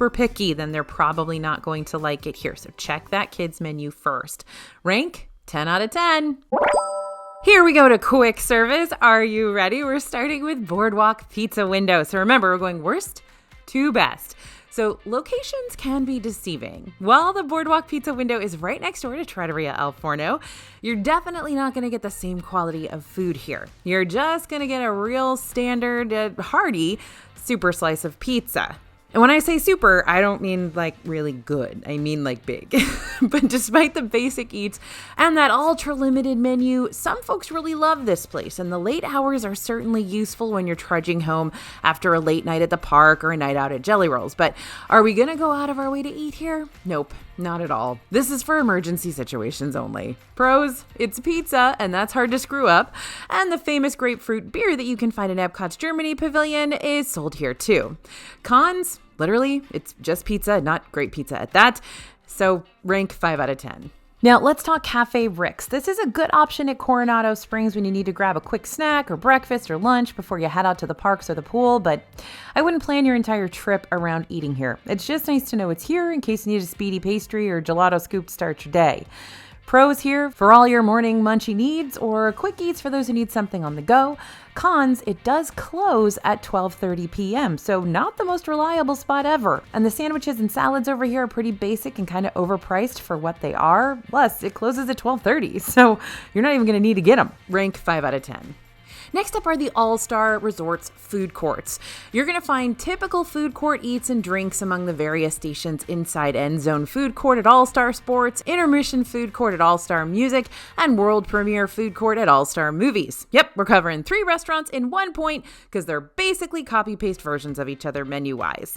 picky, then they're probably not going to like it here. So check that kids menu first. Rank 10 out of 10. Here we go to quick service. Are you ready? We're starting with Boardwalk Pizza Window. So remember, we're going worst to best. So locations can be deceiving. While the Boardwalk Pizza Window is right next door to Tratoria Alforno, you're definitely not going to get the same quality of food here. You're just going to get a real standard, hearty super slice of pizza. And when I say super, I don't mean like really good. I mean like big. But despite the basic eats and that ultra limited menu, some folks really love this place. And the late hours are certainly useful when you're trudging home after a late night at the park or a night out at Jelly Rolls. But are we going to go out of our way to eat here? Nope, not at all. This is for emergency situations only. Pros, it's pizza, and that's hard to screw up. And the famous grapefruit beer that you can find in Epcot's Germany Pavilion is sold here too. Cons, literally, it's just pizza, not great pizza at that. So rank 5 out of 10. Now let's talk Cafe Rick's. This is a good option at Coronado Springs when you need to grab a quick snack or breakfast or lunch before you head out to the parks or the pool, but I wouldn't plan your entire trip around eating here. It's just nice to know it's here in case you need a speedy pastry or gelato scoop to start your day. Pros here for all your morning munchy needs or quick eats for those who need something on the go. Cons, it does close at 12:30 p.m., so not the most reliable spot ever. And the sandwiches and salads over here are pretty basic and kind of overpriced for what they are. Plus, it closes at 12:30, so you're not even going to need to get them. Rank 5 out of 10. Next up are the All-Star Resorts food courts. You're going to find typical food court eats and drinks among the various stations inside End Zone Food Court at All-Star Sports, Intermission Food Court at All-Star Music, and World Premiere Food Court at All-Star Movies. Yep, we're covering 3 restaurants in one point because they're basically copy-paste versions of each other menu-wise.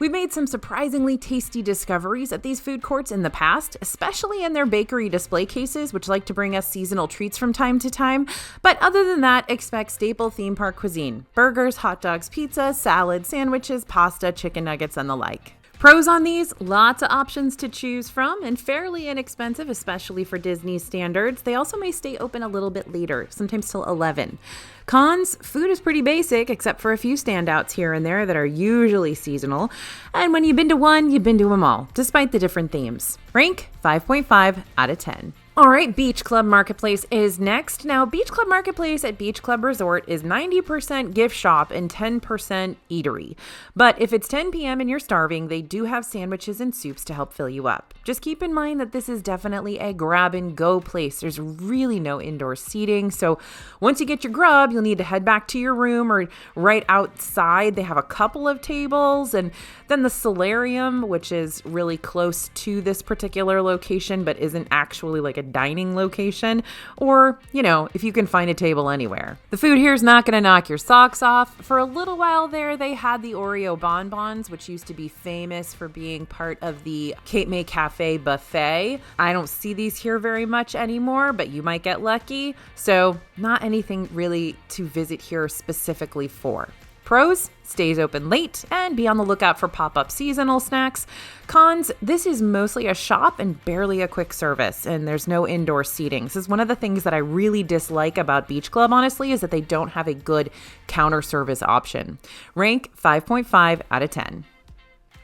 We've made some surprisingly tasty discoveries at these food courts in the past, especially in their bakery display cases, which like to bring us seasonal treats from time to time. But other than that, expect staple theme park cuisine: burgers, hot dogs, pizza, salad, sandwiches, pasta, chicken nuggets, and the like. Pros on these, lots of options to choose from and fairly inexpensive, especially for Disney standards. They also may stay open a little bit later, sometimes till 11. Cons, food is pretty basic except for a few standouts here and there that are usually seasonal. And when you've been to one, you've been to them all, despite the different themes. Rank 5.5 out of 10. All right, Beach Club Marketplace is next. Now, Beach Club Marketplace at Beach Club Resort is 90% gift shop and 10% eatery. But if it's 10 p.m. and you're starving, they do have sandwiches and soups to help fill you up. Just keep in mind that this is definitely a grab and go place. There's really no indoor seating. So once you get your grub, you'll need to head back to your room or right outside. They have a couple of tables, and then the solarium, which is really close to this particular location, but isn't actually like a dining location, or, you know, if you can find a table anywhere. The food here is not going to knock your socks off. For a little while there, they had the Oreo bonbons, which used to be famous for being part of the Cape May Cafe buffet. I don't see these here very much anymore, but you might get lucky. So not anything really to visit here specifically for. Pros, stays open late and be on the lookout for pop-up seasonal snacks. Cons, this is mostly a shop and barely a quick service, and there's no indoor seating. This is one of the things that I really dislike about Beach Club, honestly, is that they don't have a good counter service option. Rank 5.5 out of 10.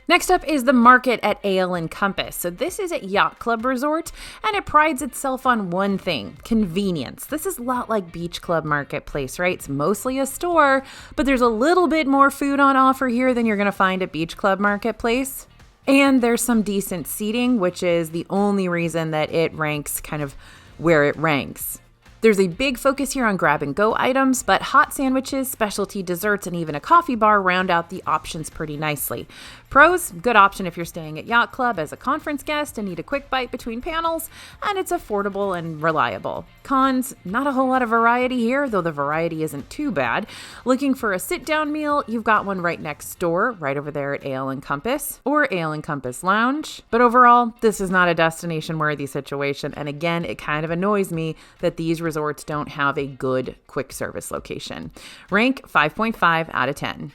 Next up is the market at Alen Compass. So this is at Yacht Club Resort, and it prides itself on one thing: convenience. This is a lot like Beach Club Marketplace, right? It's mostly a store, but there's a little bit more food on offer here than you're going to find at Beach Club Marketplace. And there's some decent seating, which is the only reason that it ranks kind of where it ranks. There's a big focus here on grab-and-go items, but hot sandwiches, specialty desserts, and even a coffee bar round out the options pretty nicely. Pros, good option if you're staying at Yacht Club as a conference guest and need a quick bite between panels, and it's affordable and reliable. Cons, not a whole lot of variety here, though the variety isn't too bad. Looking for a sit-down meal, you've got one right next door, right over there at Alen Compass, or Alen Compass Lounge. But overall, this is not a destination-worthy situation, and again, it kind of annoys me that these resorts don't have a good quick service location. Rank 5.5 out of 10.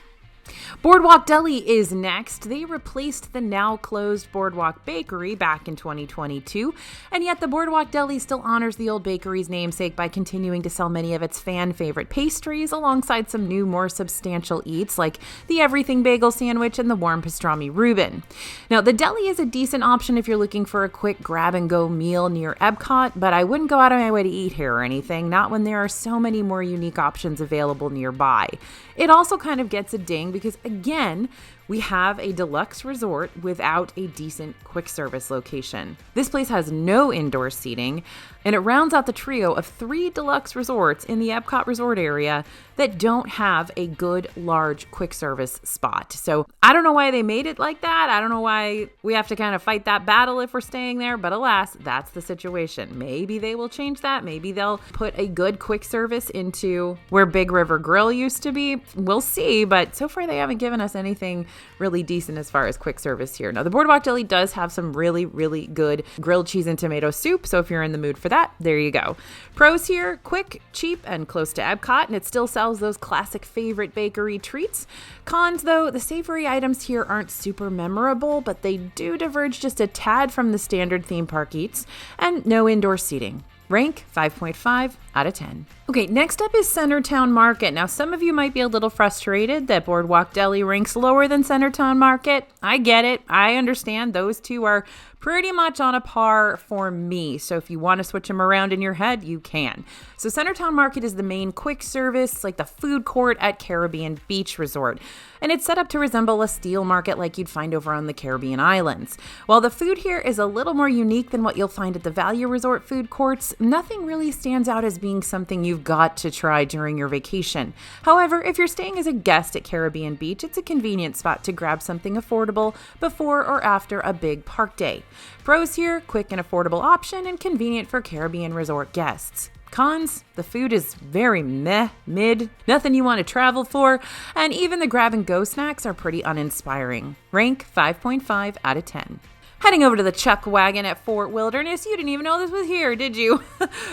Boardwalk Deli is next. They replaced the now closed Boardwalk Bakery back in 2022, and yet the Boardwalk Deli still honors the old bakery's namesake by continuing to sell many of its fan favorite pastries alongside some new, more substantial eats like the everything bagel sandwich and the warm pastrami Reuben. Now, the deli is a decent option if you're looking for a quick grab-and-go meal near Epcot, but I wouldn't go out of my way to eat here or anything, not when there are so many more unique options available nearby. It also kind of gets a ding because, again, we have a deluxe resort without a decent quick service location. This place has no indoor seating, and it rounds out the trio of 3 deluxe resorts in the Epcot resort area that don't have a good, large quick service spot. So I don't know why they made it like that. I don't know why we have to kind of fight that battle if we're staying there, but alas, that's the situation. Maybe they will change that. Maybe they'll put a good quick service into where Big River Grill used to be. We'll see, but so far they haven't given us anything really decent as far as quick service here. Now, the Boardwalk Deli does have some really, really good grilled cheese and tomato soup, so if you're in the mood for that, there you go. Pros here: quick, cheap, and close to Epcot, and it still sells those classic favorite bakery treats. Cons, though, the savory items here aren't super memorable, but they do diverge just a tad from the standard theme park eats, and no indoor seating. Rank 5.5 out of 10. Okay, next up is Centertown Market. Now, some of you might be a little frustrated that Boardwalk Deli ranks lower than Centertown Market. I get it. I understand. Those two are pretty much on a par for me. So if you want to switch them around in your head, you can. So Centertown Market is the main quick service, like the food court at Caribbean Beach Resort. And it's set up to resemble a steel market like you'd find over on the Caribbean islands. While the food here is a little more unique than what you'll find at the Value Resort food courts, nothing really stands out as being something you've got to try during your vacation. However, if you're staying as a guest at Caribbean Beach, it's a convenient spot to grab something affordable before or after a big park day. Pros here: quick and affordable option and convenient for Caribbean resort guests. Cons: the food is very mid, nothing you want to travel for, and even the grab-and-go snacks are pretty uninspiring. Rank 5.5 out of 10. Heading over to the Chuck Wagon at Fort Wilderness. You didn't even know this was here, did you?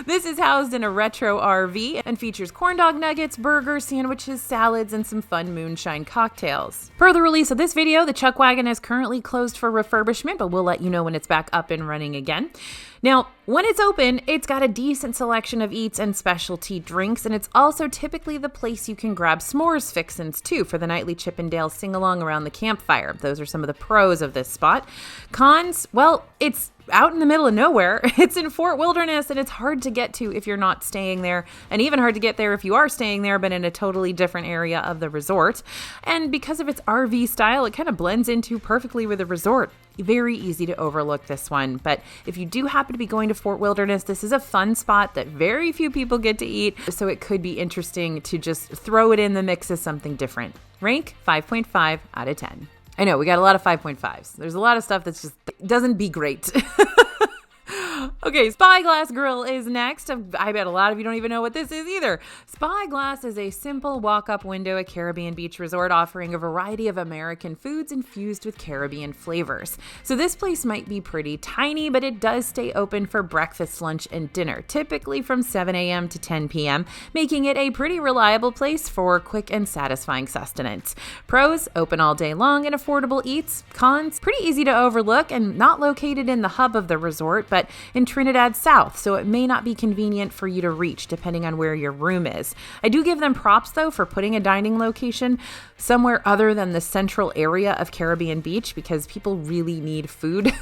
This is housed in a retro RV and features corn dog nuggets, burgers, sandwiches, salads, and some fun moonshine cocktails. Per the release of this video, the Chuck Wagon is currently closed for refurbishment, but we'll let you know when it's back up and running again. Now, when it's open, it's got a decent selection of eats and specialty drinks, and it's also typically the place you can grab s'mores fixins too for the nightly Chippendale sing-along around the campfire. Those are some of the pros of this spot. Cons: well, it's out in the middle of nowhere. It's in Fort Wilderness, and it's hard to get to if you're not staying there, and even hard to get there if you are staying there but in a totally different area of the resort. And because of its RV style, it kind of blends into perfectly with the resort. Very easy to overlook this one, but if you do happen to be going to Fort Wilderness, this is a fun spot that very few people get to eat, so it could be interesting to just throw it in the mix as something different. Rank 5.5 out of 10. I know, we got a lot of 5.5s. There's a lot of stuff that's just doesn't be great. Okay, Spyglass Grill is next. I bet a lot of you don't even know what this is either. Spyglass is a simple walk-up window at Caribbean beach resort offering a variety of American foods infused with Caribbean flavors. So this place might be pretty tiny, but it does stay open for breakfast, lunch, and dinner, typically from 7 a.m. to 10 p.m., making it a pretty reliable place for quick and satisfying sustenance. Pros, open all day long and affordable eats. Cons, pretty easy to overlook and not located in the hub of the resort, but in Trinidad South, so it may not be convenient for you to reach depending on where your room is. I do give them props though for putting a dining location somewhere other than the central area of Caribbean Beach because people really need food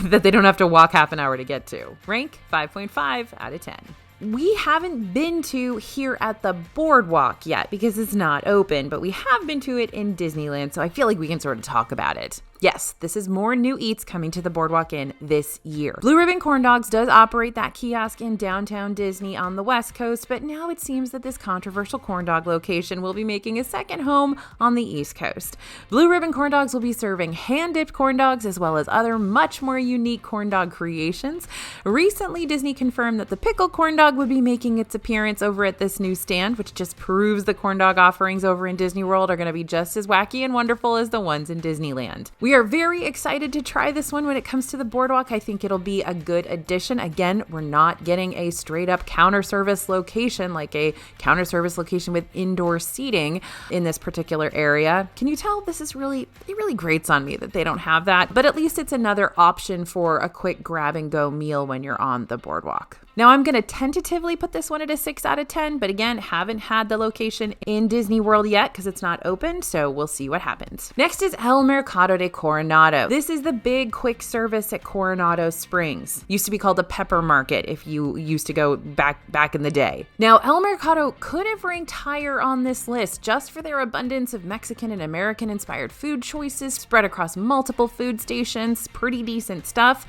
that they don't have to walk half an hour to get to. Rank 5.5 out of 10. We haven't been to here at the Boardwalk yet because it's not open, but we have been to it in Disneyland, so I feel like we can sort of talk about it. Yes, this is more new eats coming to the Boardwalk Inn this year. Blue Ribbon Corn Dogs does operate that kiosk in downtown Disney on the West Coast, but now it seems that this controversial corn dog location will be making a second home on the East Coast. Blue Ribbon Corn Dogs will be serving hand-dipped corn dogs as well as other much more unique corn dog creations. Recently, Disney confirmed that the pickle corn dog would be making its appearance over at this new stand, which just proves the corn dog offerings over in Disney World are going to be just as wacky and wonderful as the ones in Disneyland. We are very excited to try this one when it comes to the Boardwalk. I think it'll be a good addition. Again, we're not getting a straight up counter service location, like a counter service location with indoor seating in this particular area. Can you tell it really grates on me that they don't have that, but at least it's another option for a quick grab and go meal when you're on the Boardwalk. Now, I'm going to tentatively put this one at a 6 out of 10, but again, haven't had the location in Disney World yet because it's not open, so we'll see what happens. Next is El Mercado de Coronado. This is the big quick service at Coronado Springs. Used to be called a Pepper Market if you used to go back in the day. Now, El Mercado could have ranked higher on this list just for their abundance of Mexican and American-inspired food choices spread across multiple food stations. Pretty decent stuff.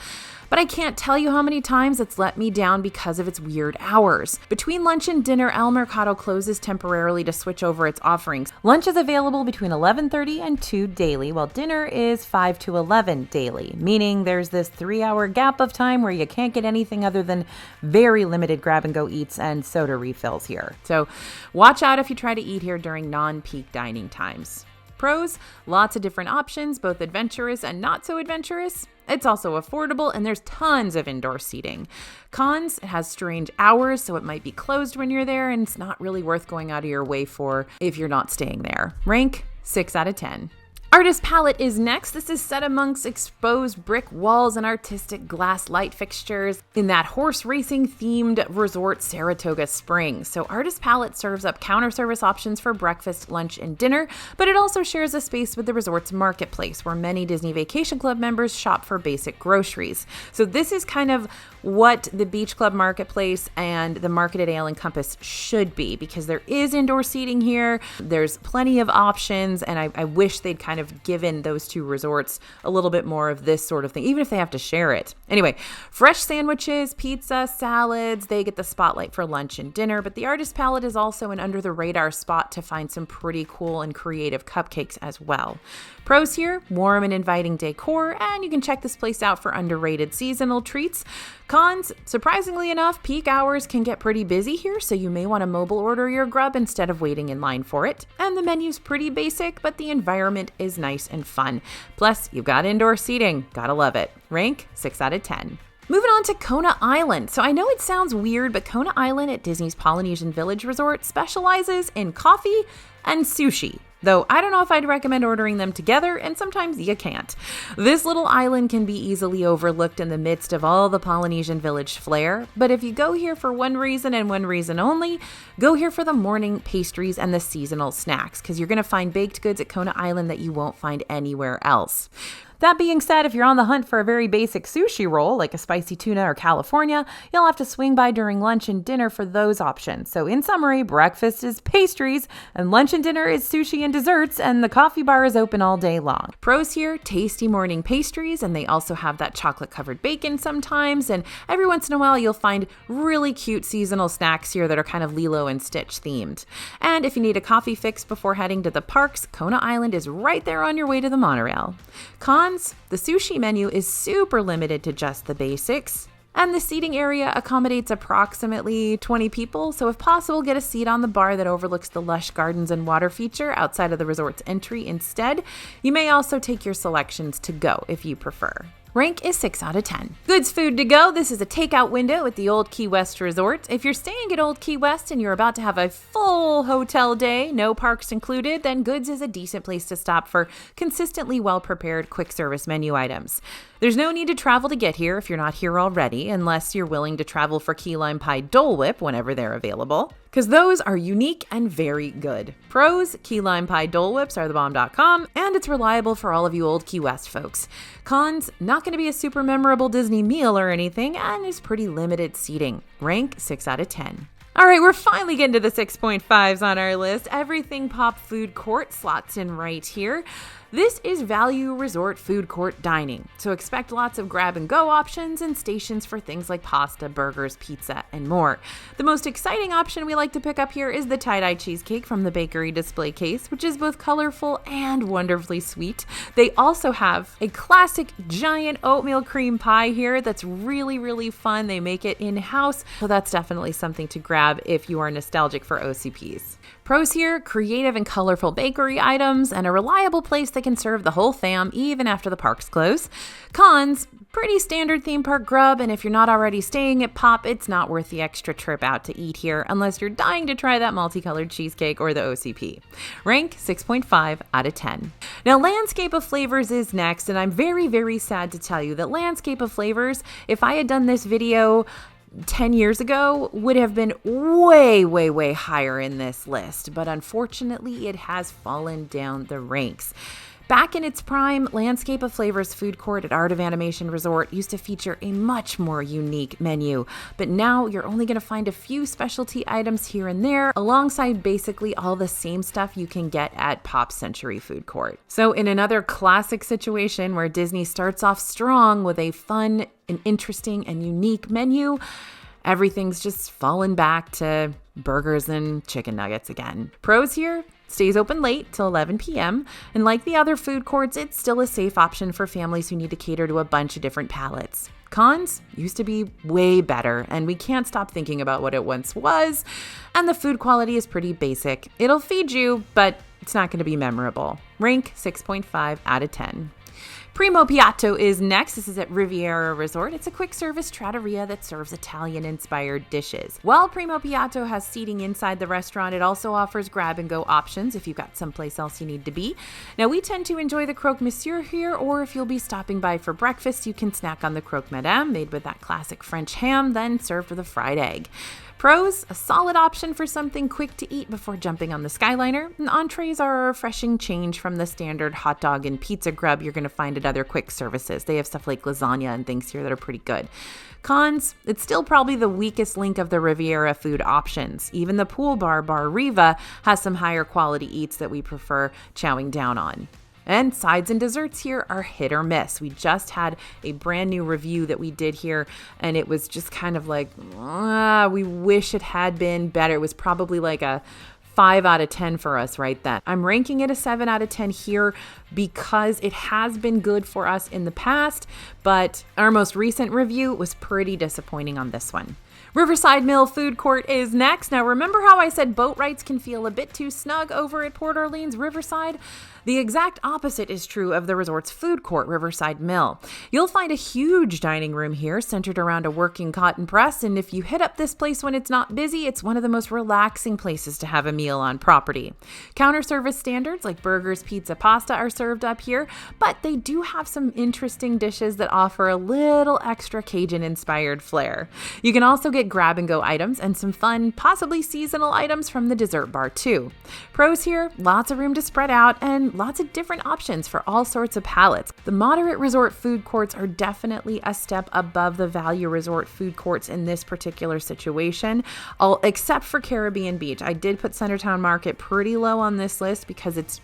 But I can't tell you how many times it's let me down because of its weird hours. Between lunch and dinner, El Mercado closes temporarily to switch over its offerings. Lunch is available between 11:30 and 2 daily, while dinner is 5 to 11 daily, meaning there's this 3-hour gap of time where you can't get anything other than very limited grab-and-go eats and soda refills here. So watch out if you try to eat here during non-peak dining times. Pros, lots of different options, both adventurous and not so adventurous. It's also affordable and there's tons of indoor seating. Cons, it has strange hours, so it might be closed when you're there and it's not really worth going out of your way for if you're not staying there. Rank 6 out of 10. Artist Palette is next. This is set amongst exposed brick walls and artistic glass light fixtures in that horse racing themed resort Saratoga Springs. So Artist Palette serves up counter service options for breakfast, lunch, and dinner, but it also shares a space with the resort's marketplace where many Disney Vacation Club members shop for basic groceries. So this is kind of what the Beach Club Marketplace and the market at Alen Compass should be because there is indoor seating here. There's plenty of options, and I wish they'd kind of given those two resorts a little bit more of this sort of thing, even if they have to share it. Anyway, fresh sandwiches, pizza, salads, they get the spotlight for lunch and dinner, but the Artist Palette is also an under-the-radar spot to find some pretty cool and creative cupcakes as well. Pros here, warm and inviting decor, and you can check this place out for underrated seasonal treats. Cons, surprisingly enough, peak hours can get pretty busy here, so you may want to mobile order your grub instead of waiting in line for it. And the menu's pretty basic, but the environment is nice and fun. Plus, you've got indoor seating. Gotta love it. Rank 6 out of 10. Moving on to Kona Island. So I know it sounds weird, but Kona Island at Disney's Polynesian Village Resort specializes in coffee and sushi. Though I don't know if I'd recommend ordering them together, and sometimes you can't. This little island can be easily overlooked in the midst of all the Polynesian Village flair, but if you go here for one reason and one reason only, go here for the morning pastries and the seasonal snacks, because you're going to find baked goods at Kona Island that you won't find anywhere else. That being said, if you're on the hunt for a very basic sushi roll, like a spicy tuna or California, you'll have to swing by during lunch and dinner for those options. So in summary, breakfast is pastries, and lunch and dinner is sushi and desserts, and the coffee bar is open all day long. Pros here, tasty morning pastries, and they also have that chocolate-covered bacon sometimes, and every once in a while you'll find really cute seasonal snacks here that are kind of Lilo and Stitch themed. And if you need a coffee fix before heading to the parks, Kona Island is right there on your way to the monorail. Cons, the sushi menu is super limited to just the basics. And the seating area accommodates approximately 20 people, so if possible, get a seat on the bar that overlooks the lush gardens and water feature outside of the resort's entry instead. You may also take your selections to go if you prefer. Rank is 6 out of 10. Goods Food to Go. This is a takeout window at the Old Key West Resort. If you're staying at Old Key West and you're about to have a full hotel day, no parks included, then Goods is a decent place to stop for consistently well-prepared quick service menu items. There's no need to travel to get here if you're not here already, unless you're willing to travel for key lime pie Dole Whip whenever they're available, because those are unique and very good. Pros, key lime pie Dole Whips are thebomb.com, and it's reliable for all of you Old Key West folks. Cons, not going to be a super memorable Disney meal or anything, and is pretty limited seating. Rank 6 out of 10. All right, we're finally getting to the 6.5s on our list. Everything Pop Food Court slots in right here. This is value resort food court dining, so expect lots of grab-and-go options and stations for things like pasta, burgers, pizza, and more. The most exciting option we like to pick up here is the tie-dye cheesecake from the bakery display case, which is both colorful and wonderfully sweet. They also have a classic giant oatmeal cream pie here that's really, really fun. They make it in-house, so that's definitely something to grab if you are nostalgic for OCPs. Pros here, creative and colorful bakery items, and a reliable place that can serve the whole fam even after the parks close. Cons, pretty standard theme park grub, and if you're not already staying at Pop, it's not worth the extra trip out to eat here unless you're dying to try that multicolored cheesecake or the OCP. Rank 6.5 out of 10. Now, Landscape of Flavors is next, and I'm very, very sad to tell you that Landscape of Flavors, if I had done this video 10 years ago, would have been way, way, way higher in this list, but unfortunately it has fallen down the ranks. Back in its prime, Landscape of Flavors food court at Art of Animation Resort used to feature a much more unique menu, but now you're only going to find a few specialty items here and there, alongside basically all the same stuff you can get at Pop Century Food Court. So in another classic situation where Disney starts off strong with a fun and interesting and unique menu, everything's just fallen back to burgers and chicken nuggets again. Pros here, stays open late till 11 p.m. And like the other food courts, it's still a safe option for families who need to cater to a bunch of different palates. Cons used to be way better, and we can't stop thinking about what it once was. And the food quality is pretty basic. It'll feed you, but it's not going to be memorable. Rank 6.5 out of 10. Primo Piato is next. This is at Riviera Resort. It's a quick service trattoria that serves Italian-inspired dishes. While Primo Piato has seating inside the restaurant, it also offers grab-and-go options if you've got someplace else you need to be. Now, we tend to enjoy the croque monsieur here, or if you'll be stopping by for breakfast, you can snack on the croque madame, made with that classic French ham, then served with a fried egg. Pros, a solid option for something quick to eat before jumping on the Skyliner. And entrees are a refreshing change from the standard hot dog and pizza grub you're going to find at other quick services. They have stuff like lasagna and things here that are pretty good. Cons, it's still probably the weakest link of the Riviera food options. Even the pool bar, Bar Riva, has some higher quality eats that we prefer chowing down on. And sides and desserts here are hit or miss. We just had a brand new review that we did here, and it was just kind of like, we wish it had been better. It was probably like a 5 out of 10 for us right then. I'm ranking it a 7 out of 10 here because it has been good for us in the past, but our most recent review was pretty disappointing on this one. Riverside Mill Food Court is next. Now, remember how I said boat rides can feel a bit too snug over at Port Orleans Riverside? The exact opposite is true of the resort's food court, Riverside Mill. You'll find a huge dining room here centered around a working cotton press, and if you hit up this place when it's not busy, it's one of the most relaxing places to have a meal on property. Counter service standards like burgers, pizza, pasta are served up here, but they do have some interesting dishes that offer a little extra Cajun-inspired flair. You can also get grab-and-go items and some fun, possibly seasonal items from the dessert bar too. Pros here, lots of room to spread out and lots of different options for all sorts of palates. The moderate resort food courts are definitely a step above the value resort food courts in this particular situation, except for Caribbean Beach. I did put Centertown Market pretty low on this list because it's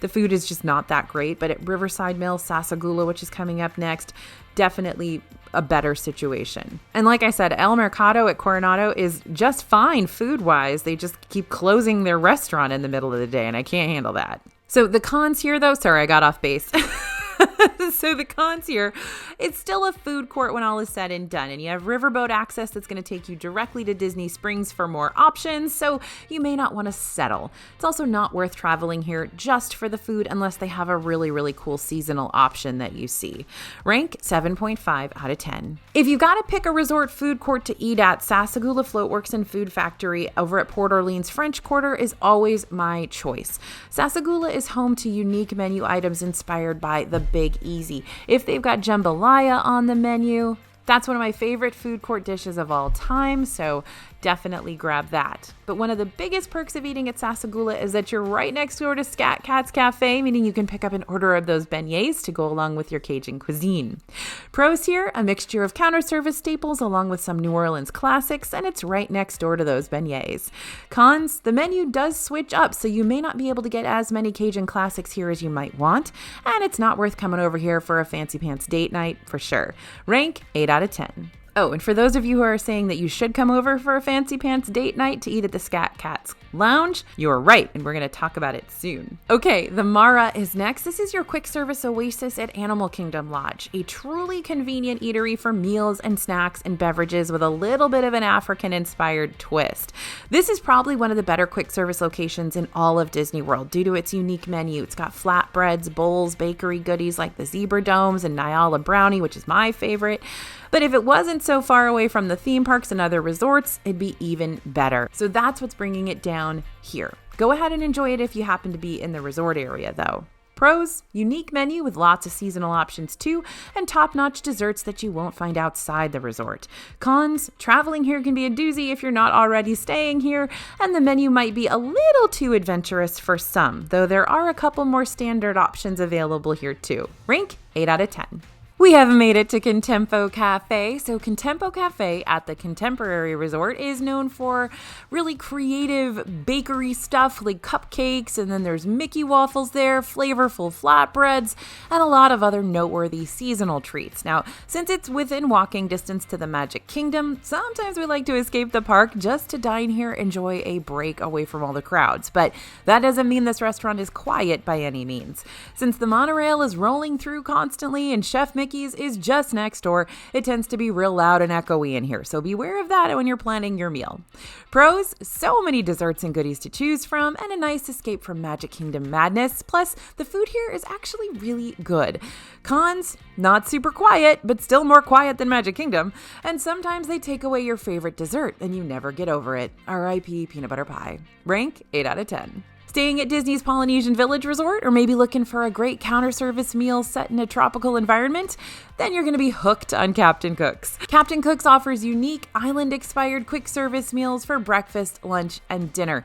the food is just not that great, but at Riverside Mill, Sasagula, which is coming up next, definitely a better situation. And like I said, El Mercado at Coronado is just fine food-wise. They just keep closing their restaurant in the middle of the day, and I can't handle that. So the cons here, though, sorry, I got off base. So the cons here, it's still a food court when all is said and done, and you have riverboat access that's going to take you directly to Disney Springs for more options, so you may not want to settle. It's also not worth traveling here just for the food unless they have a really, really cool seasonal option that you see. Rank 7.5 out of 10. If you got to pick a resort food court to eat at, Sassagoula Floatworks and Food Factory over at Port Orleans French Quarter is always my choice. Sassagoula is home to unique menu items inspired by the Big Easy. If they've got jambalaya on the menu, that's one of my favorite food court dishes of all time, so definitely grab that. But one of the biggest perks of eating at Sassagoula is that you're right next door to Scat Cat's Cafe, meaning you can pick up an order of those beignets to go along with your Cajun cuisine. Pros here, a mixture of counter service staples along with some New Orleans classics, and it's right next door to those beignets. Cons, the menu does switch up, so you may not be able to get as many Cajun classics here as you might want, and it's not worth coming over here for a fancy pants date night for sure. Rank 8 out of 10. Oh, and for those of you who are saying that you should come over for a fancy pants date night to eat at the Scat Cat's Lounge, you're right, and we're going to talk about it soon. Okay, the Mara is next. This is your quick service oasis at Animal Kingdom Lodge, a truly convenient eatery for meals and snacks and beverages with a little bit of an African-inspired twist. This is probably one of the better quick service locations in all of Disney World due to its unique menu. It's got flatbreads, bowls, bakery goodies like the zebra domes and Nyala brownie, which is my favorite. But if it wasn't so far away from the theme parks and other resorts, it'd be even better. So that's what's bringing it down here. Go ahead and enjoy it if you happen to be in the resort area though. Pros, unique menu with lots of seasonal options too, and top-notch desserts that you won't find outside the resort. Cons, traveling here can be a doozy if you're not already staying here, and the menu might be a little too adventurous for some, though there are a couple more standard options available here too. Rank 8 out of 10. We have made it to Contempo Cafe. So Contempo Cafe at the Contemporary Resort is known for really creative bakery stuff like cupcakes, and then there's Mickey waffles there, flavorful flatbreads, and a lot of other noteworthy seasonal treats. Now, since it's within walking distance to the Magic Kingdom, sometimes we like to escape the park just to dine here, enjoy a break away from all the crowds. But that doesn't mean this restaurant is quiet by any means. Since the monorail is rolling through constantly and Chef Mickey's is just next door, it tends to be real loud and echoey in here, so beware of that when you're planning your meal. Pros, so many desserts and goodies to choose from, and a nice escape from Magic Kingdom madness, plus the food here is actually really good. Cons, not super quiet, but still more quiet than Magic Kingdom, and sometimes they take away your favorite dessert and you never get over it. R.I.P. peanut butter pie. Rank 8 out of 10. Staying at Disney's Polynesian Village Resort, or maybe looking for a great counter service meal set in a tropical environment? Then you're going to be hooked on Captain Cook's. Captain Cook's offers unique island-inspired quick service meals for breakfast, lunch, and dinner.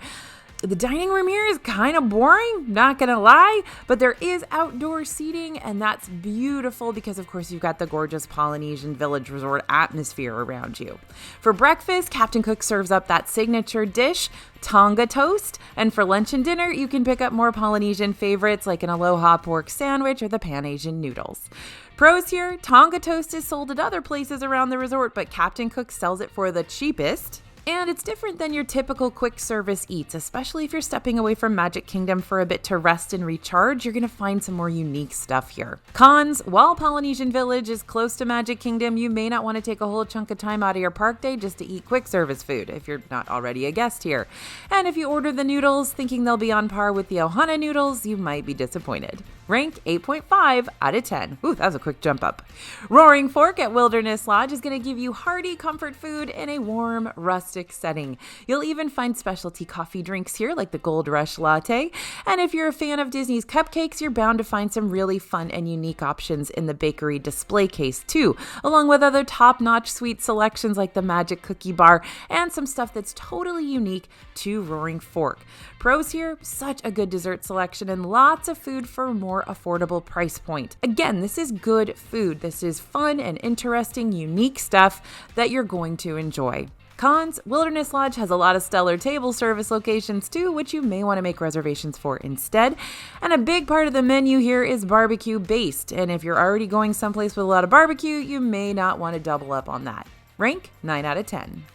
The dining room here is kind of boring, not gonna lie, but there is outdoor seating, and that's beautiful because, of course, you've got the gorgeous Polynesian Village Resort atmosphere around you. For breakfast, Captain Cook serves up that signature dish, Tonga toast, and for lunch and dinner, you can pick up more Polynesian favorites like an aloha pork sandwich or the Pan Asian noodles. Pros here, Tonga toast is sold at other places around the resort, but Captain Cook sells it for the cheapest. And it's different than your typical quick service eats, especially if you're stepping away from Magic Kingdom for a bit to rest and recharge. You're going to find some more unique stuff here. Cons, while Polynesian Village is close to Magic Kingdom, you may not want to take a whole chunk of time out of your park day just to eat quick service food if you're not already a guest here. And if you order the noodles thinking they'll be on par with the Ohana noodles, you might be disappointed. Rank 8.5 out of 10. Ooh, that was a quick jump up. Roaring Fork at Wilderness Lodge is going to give you hearty comfort food in a warm, rustic setting. You'll even find specialty coffee drinks here like the Gold Rush Latte. And if you're a fan of Disney's cupcakes, you're bound to find some really fun and unique options in the bakery display case too, along with other top-notch sweet selections like the Magic Cookie Bar and some stuff that's totally unique to Roaring Fork. Pros here, such a good dessert selection and lots of food for a more affordable price point. Again, this is good food. This is fun and interesting, unique stuff that you're going to enjoy. Cons, Wilderness Lodge has a lot of stellar table service locations too, which you may want to make reservations for instead. And a big part of the menu here is barbecue based. And if you're already going someplace with a lot of barbecue, you may not want to double up on that. Rank 9 out of 10.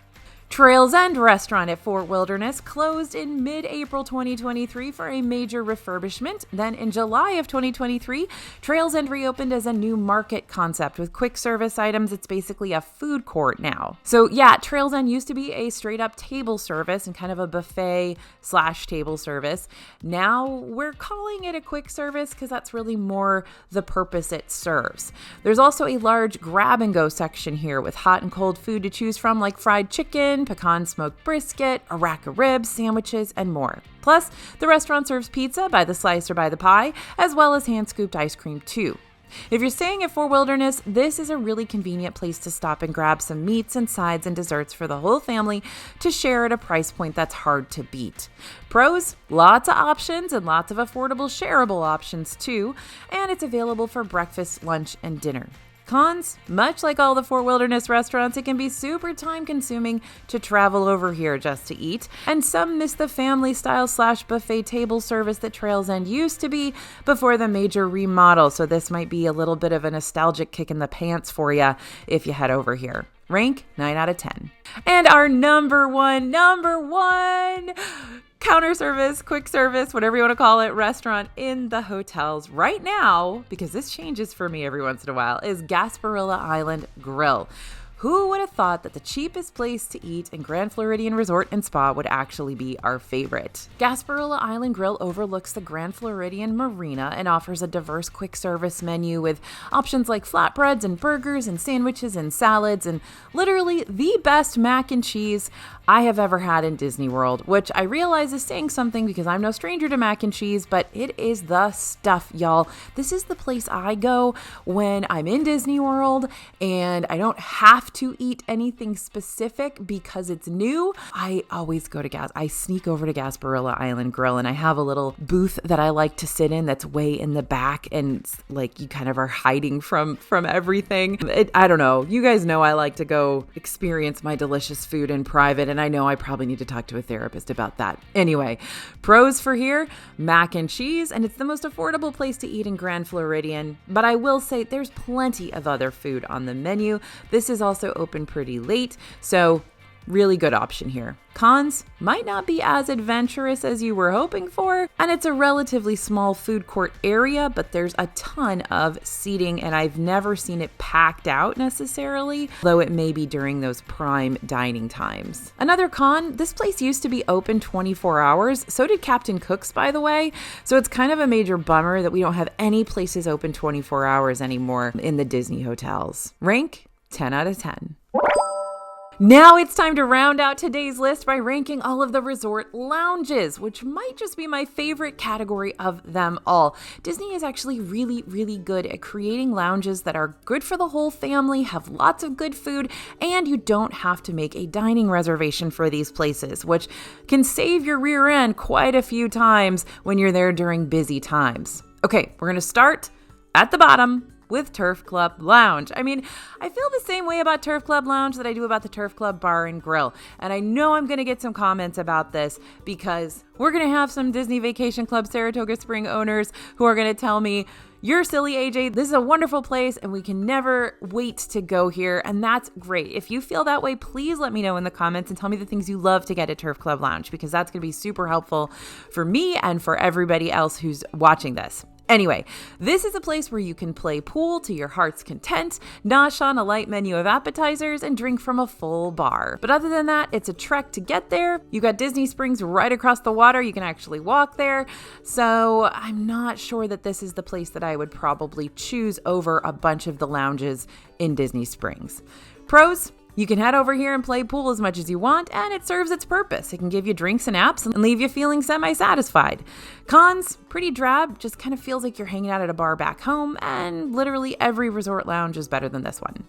Trails End Restaurant at Fort Wilderness closed in mid-April 2023 for a major refurbishment. Then in July of 2023, Trails End reopened as a new market concept with quick service items. It's basically a food court now. So yeah, Trails End used to be a straight up table service and kind of a buffet / table service. Now we're calling it a quick service because that's really more the purpose it serves. There's also a large grab and go section here with hot and cold food to choose from like fried chicken, pecan smoked brisket, a rack of ribs, sandwiches, and more. Plus, the restaurant serves pizza by the slice or by the pie, as well as hand-scooped ice cream too. If you're staying at Fort Wilderness, this is a really convenient place to stop and grab some meats and sides and desserts for the whole family to share at a price point that's hard to beat. Pros, lots of options and lots of affordable shareable options too, and it's available for breakfast, lunch, and dinner. Cons, much like all the Fort Wilderness restaurants, it can be super time consuming to travel over here just to eat, and some miss the family style / buffet table service that Trails End used to be before the major remodel, so this might be a little bit of a nostalgic kick in the pants for you if you head over here. Rank 9 out of 10. And our number one counter service, quick service, whatever you want to call it, restaurant in the hotels right now, because this changes for me every once in a while, is Gasparilla Island Grill. Who would have thought that the cheapest place to eat in Grand Floridian Resort and Spa would actually be our favorite? Gasparilla Island Grill overlooks the Grand Floridian Marina and offers a diverse quick service menu with options like flatbreads and burgers and sandwiches and salads and literally the best mac and cheese I have ever had in Disney World, which I realize is saying something because I'm no stranger to mac and cheese, but it is the stuff, y'all. This is the place I go when I'm in Disney World and I don't have to eat anything specific because it's new. I always go to I sneak over to Gasparilla Island Grill and I have a little booth that I like to sit in that's way in the back and like you kind of are hiding from everything. I don't know. You guys know I like to go experience my delicious food in private, and I know I probably need to talk to a therapist about that. Anyway, pros for here, mac and cheese, and it's the most affordable place to eat in Grand Floridian. But I will say there's plenty of other food on the menu. This is also open pretty late, so really good option here. Cons, might not be as adventurous as you were hoping for, and it's a relatively small food court area, but there's a ton of seating, and I've never seen it packed out necessarily, though it may be during those prime dining times. Another con, this place used to be open 24 hours, so did Captain Cook's, by the way, so it's kind of a major bummer that we don't have any places open 24 hours anymore in the Disney hotels. Rank 10 out of 10. Now it's time to round out today's list by ranking all of the resort lounges, which might just be my favorite category of them all. Disney is actually really, really good at creating lounges that are good for the whole family, have lots of good food, and you don't have to make a dining reservation for these places, which can save your rear end quite a few times when you're there during busy times. Okay, we're going to start at the bottom with Turf Club Lounge. I mean, I feel the same way about Turf Club Lounge that I do about the Turf Club Bar and Grill. And I know I'm going to get some comments about this because we're going to have some Disney Vacation Club Saratoga Spring owners who are going to tell me, "You're silly, AJ. This is a wonderful place and we can never wait to go here." And that's great. If you feel that way, please let me know in the comments and tell me the things you love to get at Turf Club Lounge, because that's going to be super helpful for me and for everybody else who's watching this. Anyway, this is a place where you can play pool to your heart's content, nosh on a light menu of appetizers, and drink from a full bar. But other than that, it's a trek to get there. You got Disney Springs right across the water. You can actually walk there. So I'm not sure that this is the place that I would probably choose over a bunch of the lounges in Disney Springs. Pros? You can head over here and play pool as much as you want, and it serves its purpose. It can give you drinks and apps and leave you feeling semi-satisfied. Cons, pretty drab, just kind of feels like you're hanging out at a bar back home, and literally every resort lounge is better than this one.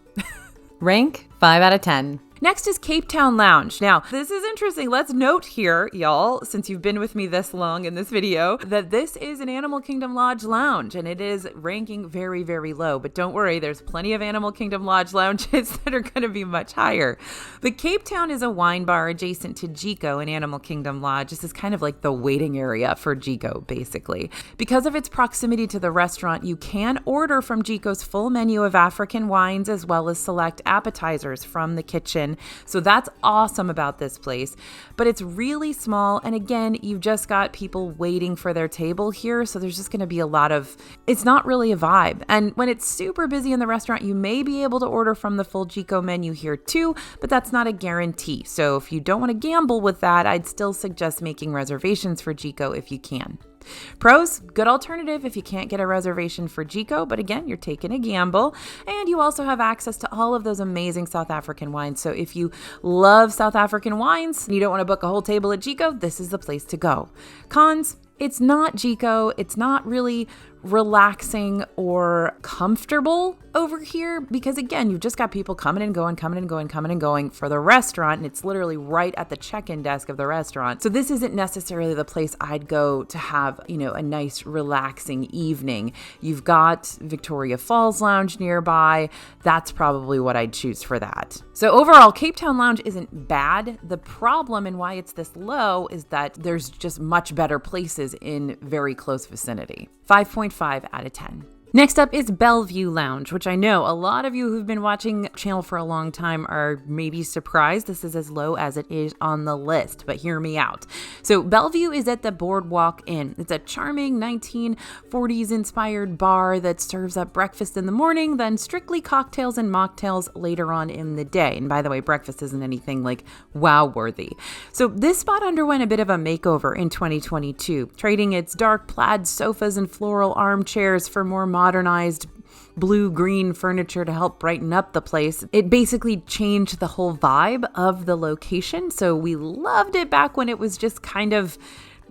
Rank 5 out of 10. Next is Cape Town Lounge. Now, this is interesting. Let's note here, y'all, since you've been with me this long in this video, that this is an Animal Kingdom Lodge lounge, and it is ranking very, very low. But don't worry, there's plenty of Animal Kingdom Lodge lounges that are going to be much higher. But Cape Town is a wine bar adjacent to Jiko in Animal Kingdom Lodge. This is kind of like the waiting area for Jiko, basically. Because of its proximity to the restaurant, you can order from Jiko's full menu of African wines as well as select appetizers from the kitchen in. So that's awesome about this place. But it's really small. And again, you've just got people waiting for their table here. So there's just going to be a lot of, it's not really a vibe. And when it's super busy in the restaurant, you may be able to order from the full Chico menu here too, but that's not a guarantee. So if you don't want to gamble with that, I'd still suggest making reservations for Chico if you can. Pros, good alternative if you can't get a reservation for Chico, but again, you're taking a gamble. And you also have access to all of those amazing South African wines. So if you love South African wines and you don't want to book a whole table at Chico, this is the place to go. Cons, it's not Chico. It's not really relaxing or comfortable over here because again, you've just got people coming and going for the restaurant, and it's literally right at the check-in desk of the restaurant. So this isn't necessarily the place I'd go to have, a nice relaxing evening. You've got Victoria Falls Lounge nearby. That's probably what I'd choose for that. So overall, Cape Town Lounge isn't bad. The problem and why it's this low is that there's just much better places in very close vicinity. 5.5 out of 10. Next up is Bellevue Lounge, which I know a lot of you who've been watching the channel for a long time are maybe surprised this is as low as it is on the list, but hear me out. So Bellevue is at the Boardwalk Inn. It's a charming 1940s inspired bar that serves up breakfast in the morning, then strictly cocktails and mocktails later on in the day. And by the way, breakfast isn't anything like wow worthy. So this spot underwent a bit of a makeover in 2022, trading its dark plaid sofas and floral armchairs for more modernized blue-green furniture to help brighten up the place. It basically changed the whole vibe of the location. So we loved it back when it was just kind of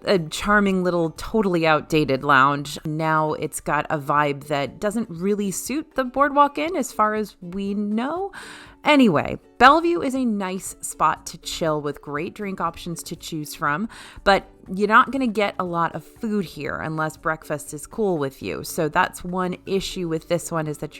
a charming little totally outdated lounge. Now it's got a vibe that doesn't really suit the Boardwalk Inn as far as we know. Anyway, Bellevue is a nice spot to chill with great drink options to choose from, but you're not going to get a lot of food here unless breakfast is cool with you. So that's one issue with this one, is that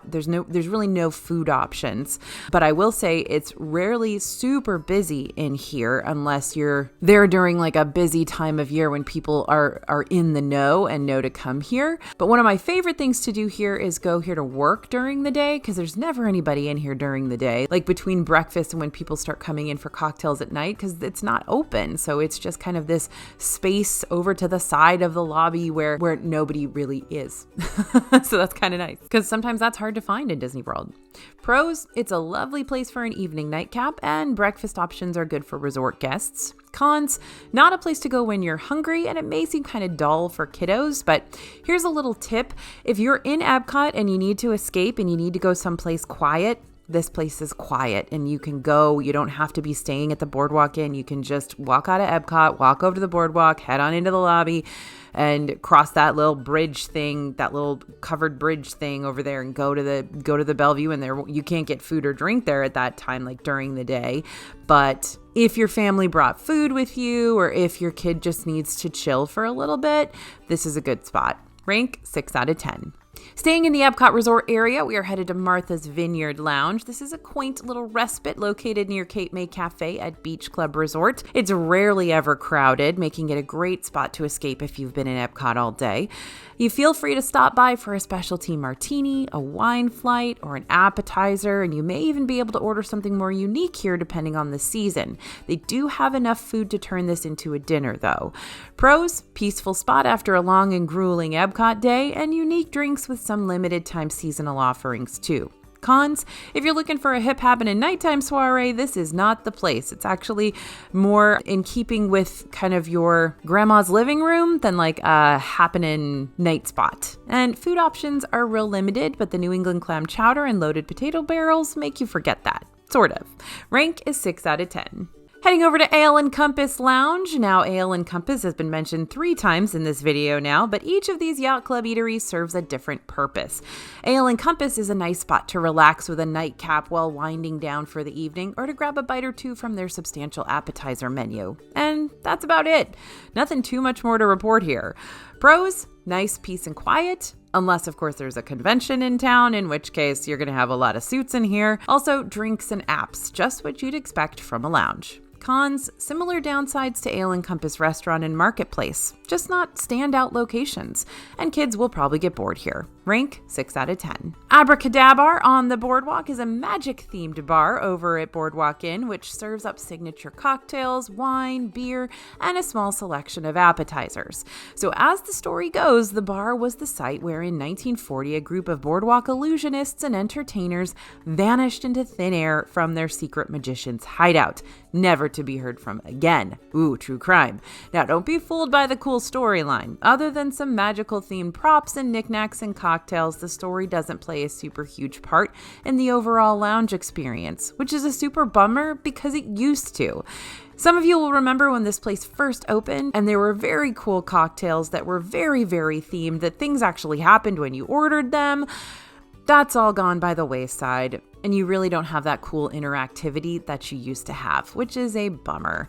there's really no food options. But I will say it's rarely super busy in here unless you're there during like a busy time of year when people are in the know and know to come here. But one of my favorite things to do here is go here to work during the day, because there's never anybody in here during the day, like between breakfast and when people start coming in for cocktails at night, because it's not open. So it's just kind of this space over to the side of the lobby where nobody really is. So that's kind of nice, because sometimes that's hard to find in Disney World. Pros, it's a lovely place for an evening nightcap, and breakfast options are good for resort guests. Cons, not a place to go when you're hungry, and it may seem kind of dull for kiddos, but here's a little tip. If you're in Epcot and you need to escape and you need to go someplace quiet, this place is quiet and you can go. You don't have to be staying at the Boardwalk Inn. You can just walk out of Epcot, walk over to the boardwalk, head on into the lobby, and cross that little bridge thing, that little covered bridge thing over there, and go to the Bellevue. And there you can't get food or drink there at that time, like during the day. But if your family brought food with you, or if your kid just needs to chill for a little bit, this is a good spot. Rank 6 out of 10. Staying in the Epcot Resort area, we are headed to Martha's Vineyard Lounge. This is a quaint little respite located near Cape May Cafe at Beach Club Resort. It's rarely ever crowded, making it a great spot to escape if you've been in Epcot all day. You feel free to stop by for a specialty martini, a wine flight, or an appetizer, and you may even be able to order something more unique here depending on the season. They do have enough food to turn this into a dinner, though. Pros, peaceful spot after a long and grueling Epcot day, and unique drinks with some limited time seasonal offerings too. Cons, if you're looking for a hip happening nighttime soiree, this is not the place. It's actually more in keeping with kind of your grandma's living room than like a happening night spot. And food options are real limited, but the New England clam chowder and loaded potato barrels make you forget that. Sort of. Rank is 6 out of 10. Heading over to Alen Compass Lounge. Now, Alen Compass has been mentioned 3 times in this video now, but each of these yacht club eateries serves a different purpose. Alen Compass is a nice spot to relax with a nightcap while winding down for the evening, or to grab a bite or two from their substantial appetizer menu. And that's about it. Nothing too much more to report here. Pros, nice peace and quiet. Unless, of course, there's a convention in town, in which case you're going to have a lot of suits in here. Also, drinks and apps, just what you'd expect from a lounge. Cons, similar downsides to Alen Compass restaurant and marketplace, just not standout locations, and kids will probably get bored here. Rank 6 out of 10. Abracadabar on the Boardwalk is a magic-themed bar over at Boardwalk Inn, which serves up signature cocktails, wine, beer, and a small selection of appetizers. So as the story goes, the bar was the site where in 1940 a group of boardwalk illusionists and entertainers vanished into thin air from their secret magician's hideout, never to be heard from again. Ooh, true crime. Now don't be fooled by the cool storyline. Other than some magical themed props and knickknacks and cocktails, the story doesn't play a super huge part in the overall lounge experience, which is a super bummer because it used to. Some of you will remember when this place first opened and there were very cool cocktails that were very, very themed, that things actually happened when you ordered them. That's all gone by the wayside, and you really don't have that cool interactivity that you used to have, which is a bummer.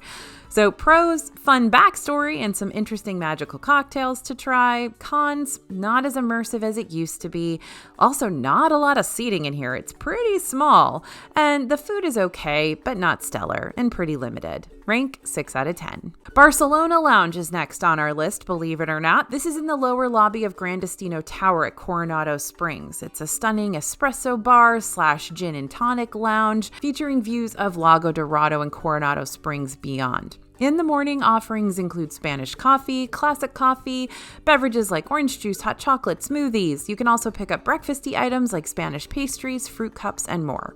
So pros, fun backstory and some interesting magical cocktails to try. Cons, not as immersive as it used to be. Also, not a lot of seating in here. It's pretty small. And the food is okay, but not stellar and pretty limited. Rank 6 out of 10. Barcelona Lounge is next on our list, believe it or not. This is in the lower lobby of Gran Destino Tower at Coronado Springs. It's a stunning espresso bar / gin and tonic lounge featuring views of Lago Dorado and Coronado Springs beyond. In the morning, offerings include Spanish coffee, classic coffee, beverages like orange juice, hot chocolate, smoothies. You can also pick up breakfasty items like Spanish pastries, fruit cups, and more.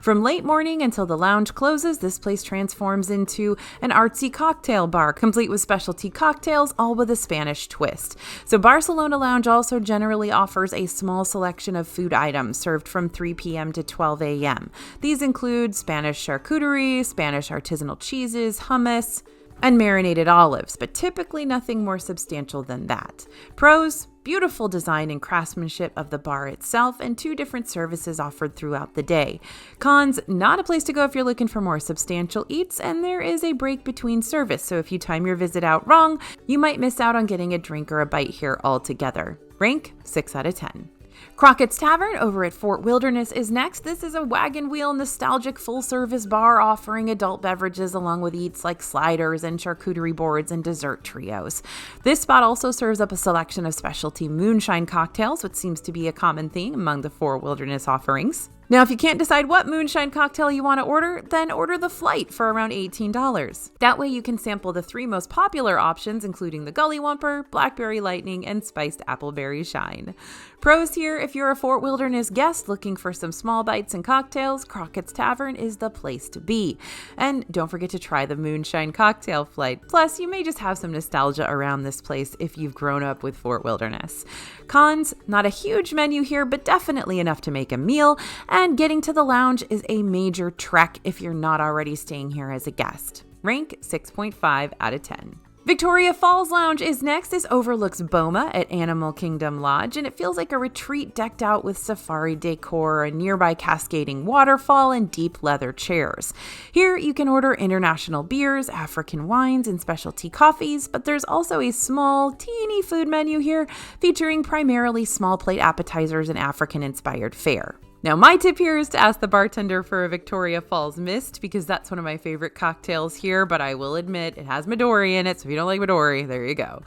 From late morning until the lounge closes, this place transforms into an artsy cocktail bar, complete with specialty cocktails, all with a Spanish twist. So Barcelona Lounge also generally offers a small selection of food items served from 3 p.m. to 12 a.m. These include Spanish charcuterie, Spanish artisanal cheeses, hummus, and marinated olives, but typically nothing more substantial than that. Pros, beautiful design and craftsmanship of the bar itself, and 2 different services offered throughout the day. Cons, not a place to go if you're looking for more substantial eats, and there is a break between service, so if you time your visit out wrong, you might miss out on getting a drink or a bite here altogether. Rank 6 out of 10. Crockett's Tavern over at Fort Wilderness is next. This is a wagon wheel nostalgic full-service bar offering adult beverages along with eats like sliders and charcuterie boards and dessert trios. This spot also serves up a selection of specialty moonshine cocktails, which seems to be a common theme among the Fort Wilderness offerings. Now, if you can't decide what moonshine cocktail you want to order, then order the Flight for around $18. That way you can sample the 3 most popular options, including the Gully Wumper, Blackberry Lightning, and Spiced Appleberry Shine. Pros here, if you're a Fort Wilderness guest looking for some small bites and cocktails, Crockett's Tavern is the place to be. And don't forget to try the moonshine cocktail flight. Plus, you may just have some nostalgia around this place if you've grown up with Fort Wilderness. Cons, not a huge menu here, but definitely enough to make a meal. And getting to the lounge is a major trek if you're not already staying here as a guest. Rank 6.5 out of 10. Victoria Falls Lounge is next. This overlooks Bulma at Animal Kingdom Lodge, and it feels like a retreat decked out with safari decor, a nearby cascading waterfall, and deep leather chairs. Here you can order international beers, African wines, and specialty coffees, but there's also a small, teeny food menu here featuring primarily small plate appetizers and African-inspired fare. Now, my tip here is to ask the bartender for a Victoria Falls Mist because that's one of my favorite cocktails here, but I will admit it has Midori in it, so if you don't like Midori, there you go.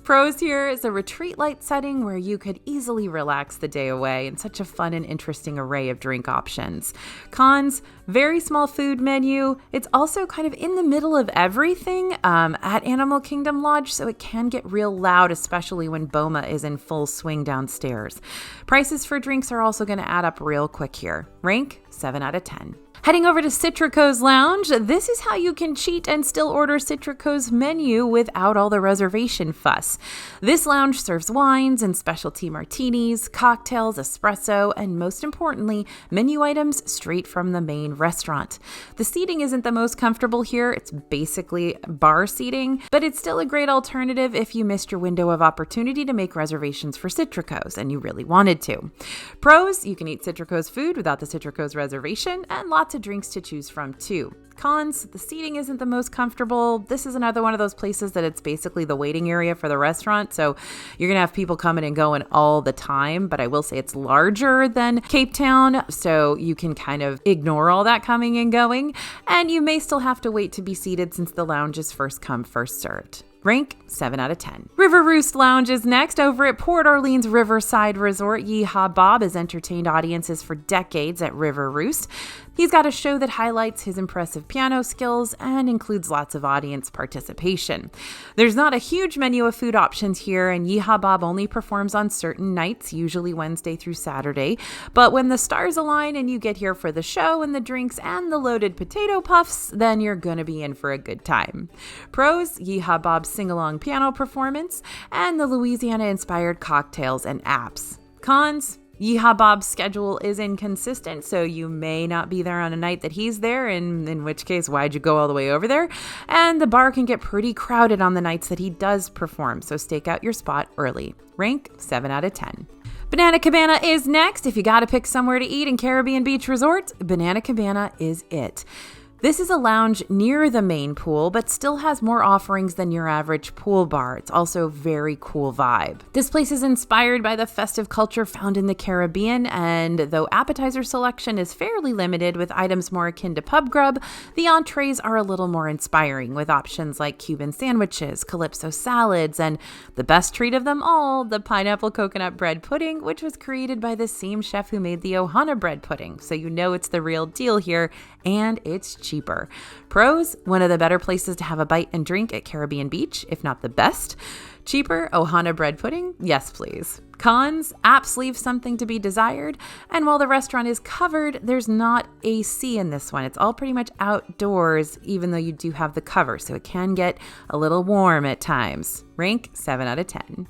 Pros here is a retreat light setting where you could easily relax the day away and such a fun and interesting array of drink options. Cons, very small food menu. It's also kind of in the middle of everything at Animal Kingdom Lodge, so it can get real loud, especially when Bulma is in full swing downstairs. Prices for drinks are also going to add up real quick here. Rank 7 out of 10. Heading over to Citra Co's Lounge, this is how you can cheat and still order Citra Co's menu without all the reservation fuss. This lounge serves wines and specialty martinis, cocktails, espresso, and most importantly, menu items straight from the main restaurant. The seating isn't the most comfortable here. It's basically bar seating, but it's still a great alternative if you missed your window of opportunity to make reservations for Citra Co's and you really wanted to. Pros, you can eat Citra Co's food without the Citra Co's reservation, and lots lots of drinks to choose from too. Cons, the seating isn't the most comfortable. This is another one of those places that it's basically the waiting area for the restaurant, so you're gonna have people coming and going all the time, but I will say it's larger than Cape Town, so you can kind of ignore all that coming and going, and you may still have to wait to be seated since the lounge is first come, first served. Rank 7 out of 10. River Roost Lounge is next over at Port Orleans Riverside Resort. Yeehaw Bob has entertained audiences for decades at River Roost. He's got a show that highlights his impressive piano skills and includes lots of audience participation. There's not a huge menu of food options here, and Yeehaw Bob only performs on certain nights, usually Wednesday through Saturday. But when the stars align and you get here for the show and the drinks and the loaded potato puffs, then you're gonna be in for a good time. Pros, Yeehaw Bob's sing-along piano performance and the Louisiana-inspired cocktails and apps. Cons, Yeehaw Bob's schedule is inconsistent, so you may not be there on a night that he's there, and in which case, why'd you go all the way over there? And the bar can get pretty crowded on the nights that he does perform, so stake out your spot early. Rank 7 out of 10. Banana Cabana is next. If you gotta pick somewhere to eat in Caribbean Beach Resort, Banana Cabana is it. This is a lounge near the main pool, but still has more offerings than your average pool bar. It's also a very cool vibe. This place is inspired by the festive culture found in the Caribbean, and though appetizer selection is fairly limited with items more akin to pub grub, the entrees are a little more inspiring with options like Cuban sandwiches, calypso salads, and the best treat of them all, the pineapple coconut bread pudding, which was created by the same chef who made the Ohana bread pudding. So you know it's the real deal here, and it's cheaper. Pros, one of the better places to have a bite and drink at Caribbean Beach, if not the best. Cheaper, Ohana bread pudding? Yes, please. Cons, apps leave something to be desired. And while the restaurant is covered, there's not AC in this one. It's all pretty much outdoors, even though you do have the cover, so it can get a little warm at times. Rank 7 out of 10.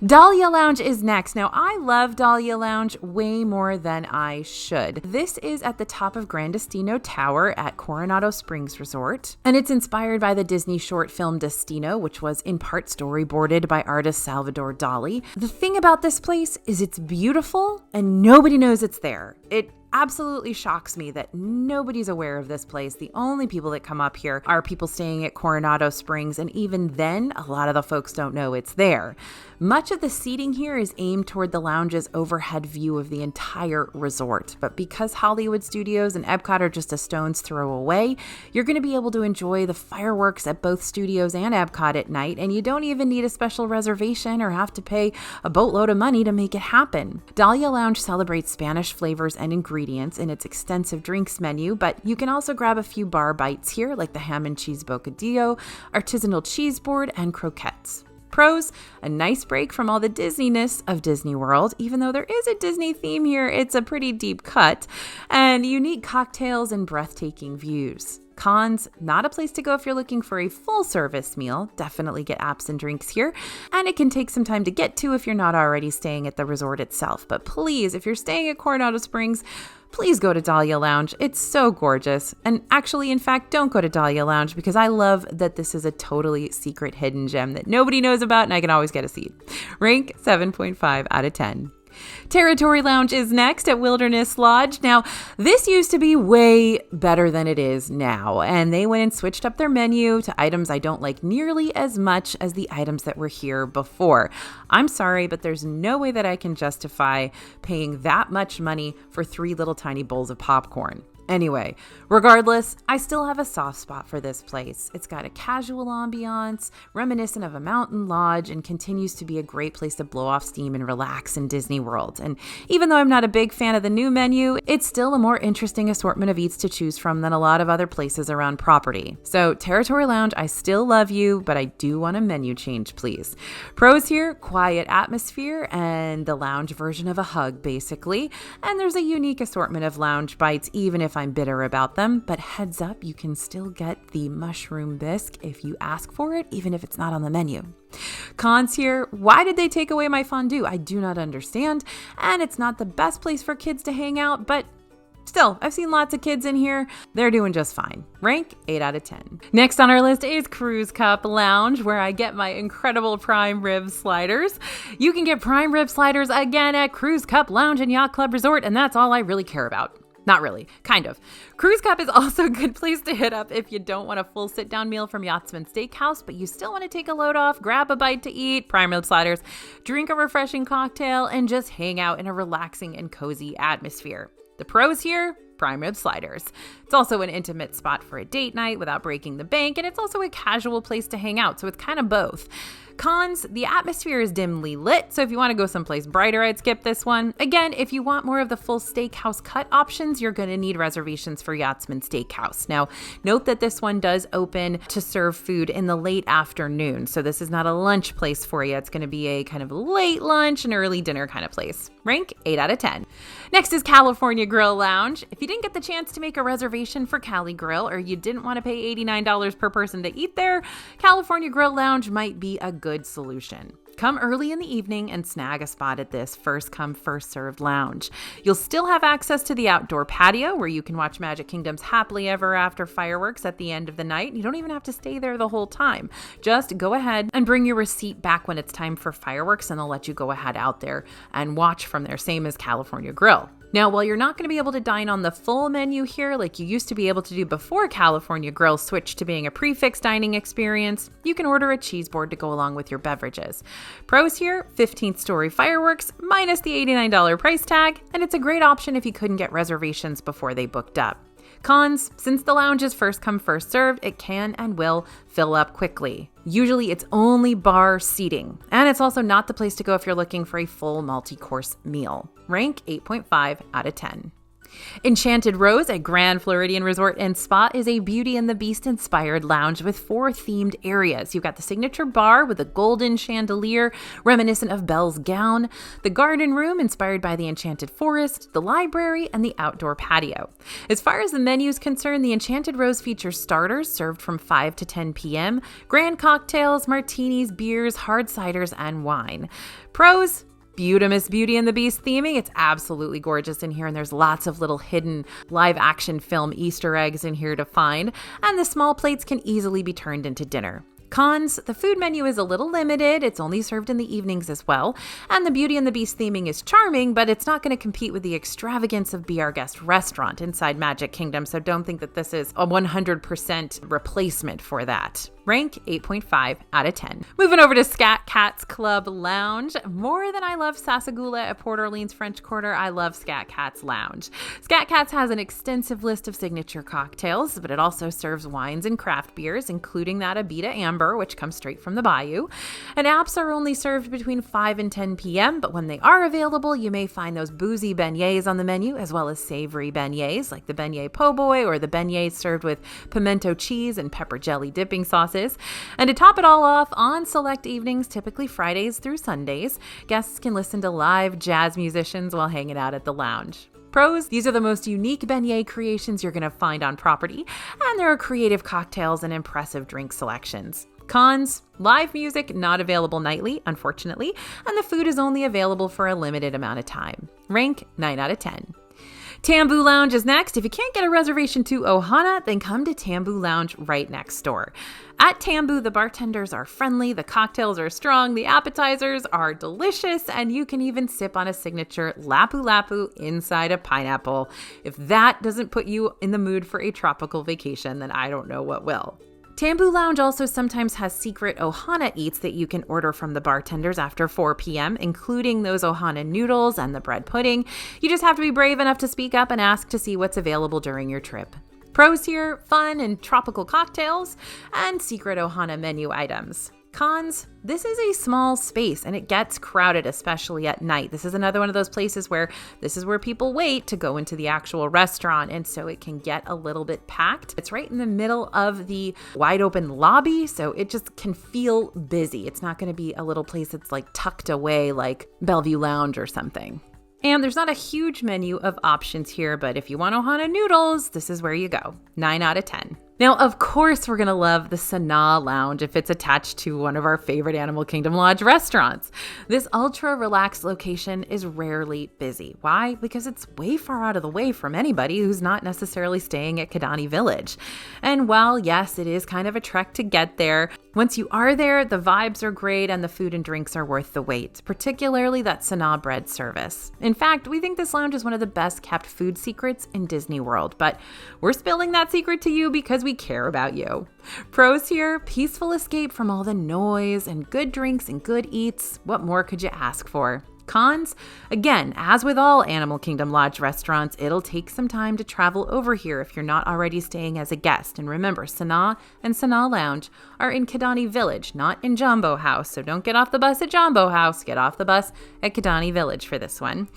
Dahlia Lounge is next. Now, I love Dahlia Lounge way more than I should. This is at the top of Grandestino Tower at Coronado Springs Resort, and it's inspired by the Disney short film Destino, which was in part storyboarded by artist Salvador Dali. The thing about this place is it's beautiful and nobody knows it's there. It absolutely shocks me that nobody's aware of this place. The only people that come up here are people staying at Coronado Springs, and even then, a lot of the folks don't know it's there. Much of the seating here is aimed toward the lounge's overhead view of the entire resort, but because Hollywood Studios and Epcot are just a stone's throw away, you're going to be able to enjoy the fireworks at both studios and Epcot at night, and you don't even need a special reservation or have to pay a boatload of money to make it happen. Dahlia Lounge celebrates Spanish flavors and ingredients in its extensive drinks menu, but you can also grab a few bar bites here, like the ham and cheese bocadillo, artisanal cheese board, and croquettes. Pros, a nice break from all the Disneyness of Disney World. Even though there is a Disney theme here, it's a pretty deep cut, and unique cocktails and breathtaking views. Cons, not a place to go if you're looking for a full service meal. Definitely get apps and drinks here, and it can take some time to get to if you're not already staying at the resort itself. But please, if you're staying at Coronado Springs, please go to Dahlia Lounge. It's so gorgeous. And actually, in fact, don't go to Dahlia Lounge because I love that this is a totally secret hidden gem that nobody knows about and I can always get a seat. Rank 7.5 out of 10. Territory Lounge is next at Wilderness Lodge. Now, this used to be way better than it is now, and they went and switched up their menu to items I don't like nearly as much as the items that were here before. I'm sorry, but there's no way that I can justify paying that much money for 3 little tiny bowls of popcorn. Anyway, regardless, I still have a soft spot for this place. It's got a casual ambiance, reminiscent of a mountain lodge, and continues to be a great place to blow off steam and relax in Disney World. And even though I'm not a big fan of the new menu, it's still a more interesting assortment of eats to choose from than a lot of other places around property. So Territory Lounge, I still love you, but I do want a menu change, please. Pros here, quiet atmosphere and the lounge version of a hug, basically. And there's a unique assortment of lounge bites, even if I'm bitter about them, but heads up, you can still get the mushroom bisque if you ask for it, even if it's not on the menu. Cons here, why did they take away my fondue? I do not understand, and it's not the best place for kids to hang out, but still, I've seen lots of kids in here. They're doing just fine. Rank 8 out of 10. Next on our list is Cruise Cup Lounge, where I get my incredible prime rib sliders. You can get prime rib sliders again at Cruise Cup Lounge and Yacht Club Resort, and that's all I really care about. Not really, kind of. Cruise Cup is also a good place to hit up if you don't want a full sit-down meal from Yachtsman Steakhouse, but you still want to take a load off, grab a bite to eat, prime rib sliders, drink a refreshing cocktail, and just hang out in a relaxing and cozy atmosphere. The pros here? Prime rib sliders. It's also an intimate spot for a date night without breaking the bank, and it's also a casual place to hang out, so it's kind of both. Cons, the atmosphere is dimly lit, so if you want to go someplace brighter, I'd skip this one. Again, if you want more of the full steakhouse cut options, you're going to need reservations for Yachtsman Steakhouse. Now, note that this one does open to serve food in the late afternoon, so this is not a lunch place for you. It's going to be a kind of late lunch and early dinner kind of place. Rank 8 out of 10. Next is California Grill Lounge. If you didn't get the chance to make a reservation for Cali Grill, or you didn't want to pay $89 per person to eat there, California Grill Lounge might be a good solution. Come early in the evening and snag a spot at this first come, first served lounge. You'll still have access to the outdoor patio where you can watch Magic Kingdom's Happily Ever After fireworks at the end of the night. You don't even have to stay there the whole time. Just go ahead and bring your receipt back when it's time for fireworks, and they'll let you go ahead out there and watch from there, same as California Grill. Now, while you're not going to be able to dine on the full menu here like you used to be able to do before California Grill switched to being a prefix dining experience, you can order a cheese board to go along with your beverages. Pros here, 15th story fireworks minus the $89 price tag, and it's a great option if you couldn't get reservations before they booked up. Cons, since the lounge is first come, first served, it can and will fill up quickly. Usually it's only bar seating, and it's also not the place to go if you're looking for a full multi-course meal. Rank 8.5 out of 10. Enchanted Rose at Grand Floridian Resort and Spa is a Beauty and the Beast inspired lounge with 4 themed areas. You've got the signature bar with a golden chandelier reminiscent of Belle's gown, the garden room inspired by the Enchanted Forest, the library, and the outdoor patio. As far as the menu is concerned, the Enchanted Rose features starters served from 5 to 10 p.m., grand cocktails, martinis, beers, hard ciders, and wine. Pros: Beauty and the Beast theming. It's absolutely gorgeous in here, and there's lots of little hidden live action film Easter eggs in here to find, and the small plates can easily be turned into dinner. Cons, the food menu is a little limited. It's only served in the evenings as well. And the Beauty and the Beast theming is charming, but it's not going to compete with the extravagance of Be Our Guest restaurant inside Magic Kingdom, so don't think that this is a 100% replacement for that. Rank 8.5 out of 10. Moving over to Scat Cat's Club Lounge. More than I love Sasagula at Port Orleans French Quarter, I love Scat Cat's Lounge. Scat Cat's has an extensive list of signature cocktails, but it also serves wines and craft beers, including that Abita Amber, which comes straight from the bayou. And apps are only served between 5 and 10 p.m., but when they are available, you may find those boozy beignets on the menu, as well as savory beignets, like the beignet po' boy or the beignets served with pimento cheese and pepper jelly dipping sauces. And to top it all off, on select evenings, typically Fridays through Sundays, guests can listen to live jazz musicians while hanging out at the lounge. Pros: these are the most unique beignet creations you're going to find on property, and there are creative cocktails and impressive drink selections. Cons: live music not available nightly, unfortunately, and the food is only available for a limited amount of time. Rank 9 out of 10. Tambu Lounge is next. If you can't get a reservation to Ohana, then come to Tambu Lounge right next door. At Tambu, the bartenders are friendly, the cocktails are strong, the appetizers are delicious, and you can even sip on a signature Lapu Lapu inside a pineapple. If that doesn't put you in the mood for a tropical vacation, then I don't know what will. Tambu Lounge also sometimes has secret Ohana eats that you can order from the bartenders after 4 p.m., including those Ohana noodles and the bread pudding. You just have to be brave enough to speak up and ask to see what's available during your trip. Pros here: fun and tropical cocktails and secret Ohana menu items. Cons: this is a small space and it gets crowded, especially at night. This is another one of those places where this is where people wait to go into the actual restaurant, and so it can get a little bit packed. It's right in the middle of the wide open lobby, so it just can feel busy. It's not going to be a little place that's like tucked away like Bellevue Lounge or something. And there's not a huge menu of options here, but if you want Ohana noodles, this is where you go. 9 out of 10. Now, of course, we're going to love the Sona Lounge if it's attached to one of our favorite Animal Kingdom Lodge restaurants. This ultra relaxed location is rarely busy. Why? Because it's way far out of the way from anybody who's not necessarily staying at Kidani Village. And while, yes, it is kind of a trek to get there, once you are there, the vibes are great and the food and drinks are worth the wait, particularly that Sona bread service. In fact, we think this lounge is one of the best kept food secrets in Disney World, but we're spilling that secret to you because we care about you. Pros here, peaceful escape from all the noise and good drinks and good eats. What more could you ask for? Cons? Again, as with all Animal Kingdom Lodge restaurants, it'll take some time to travel over here if you're not already staying as a guest. And remember, Sona and Sona Lounge are in Kidani Village, not in Jambo House. So don't get off the bus at Jambo House, get off the bus at Kidani Village for this one.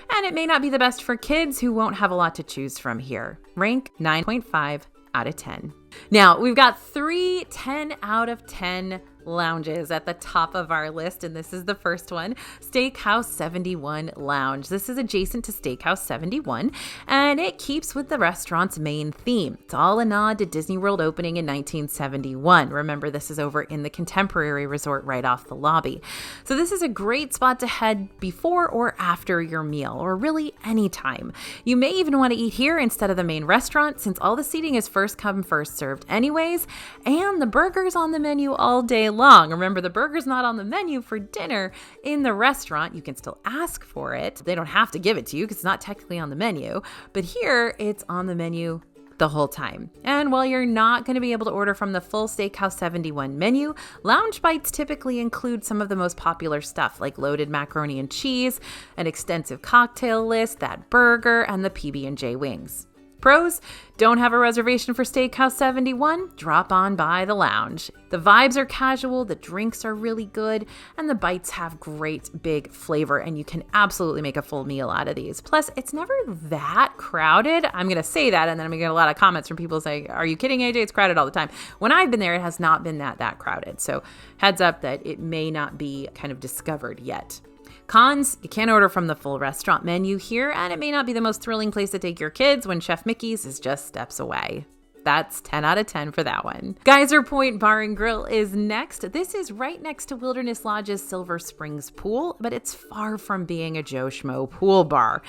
And it may not be the best for kids who won't have a lot to choose from here. Rank 9.5 out of 10. Now, we've got 3 10 out of 10 lounges at the top of our list, and this is the first one, Steakhouse 71 Lounge. This is adjacent to Steakhouse 71, and it keeps with the restaurant's main theme. It's all a nod to Disney World opening in 1971. Remember, this is over in the Contemporary Resort right off the lobby. So this is a great spot to head before or after your meal, or really anytime. You may even want to eat here instead of the main restaurant, since all the seating is first come, first served anyways, and the burger's on the menu all day long. Remember, the burger's not on the menu for dinner in the restaurant. You can still ask for it. They don't have to give it to you because it's not technically on the menu, but here it's on the menu the whole time. And while you're not going to be able to order from the full Steakhouse 71 menu, lounge bites typically include some of the most popular stuff like loaded macaroni and cheese, an extensive cocktail list, that burger, and the PB&J wings. Pros, don't have a reservation for Steakhouse 71? Drop on by the lounge. The vibes are casual, the drinks are really good, and the bites have great big flavor, and you can absolutely make a full meal out of these. Plus, it's never that crowded. I'm going to say that, and then I'm going to get a lot of comments from people saying, are you kidding, AJ? It's crowded all the time. When I've been there, it has not been that crowded. So heads up that it may not be kind of discovered yet. Cons, you can't order from the full restaurant menu here, and it may not be the most thrilling place to take your kids when Chef Mickey's is just steps away. That's 10 out of 10 for that one. Geyser Point Bar and Grill is next. This is right next to Wilderness Lodge's Silver Springs Pool, but it's far from being a Joe Schmo pool bar.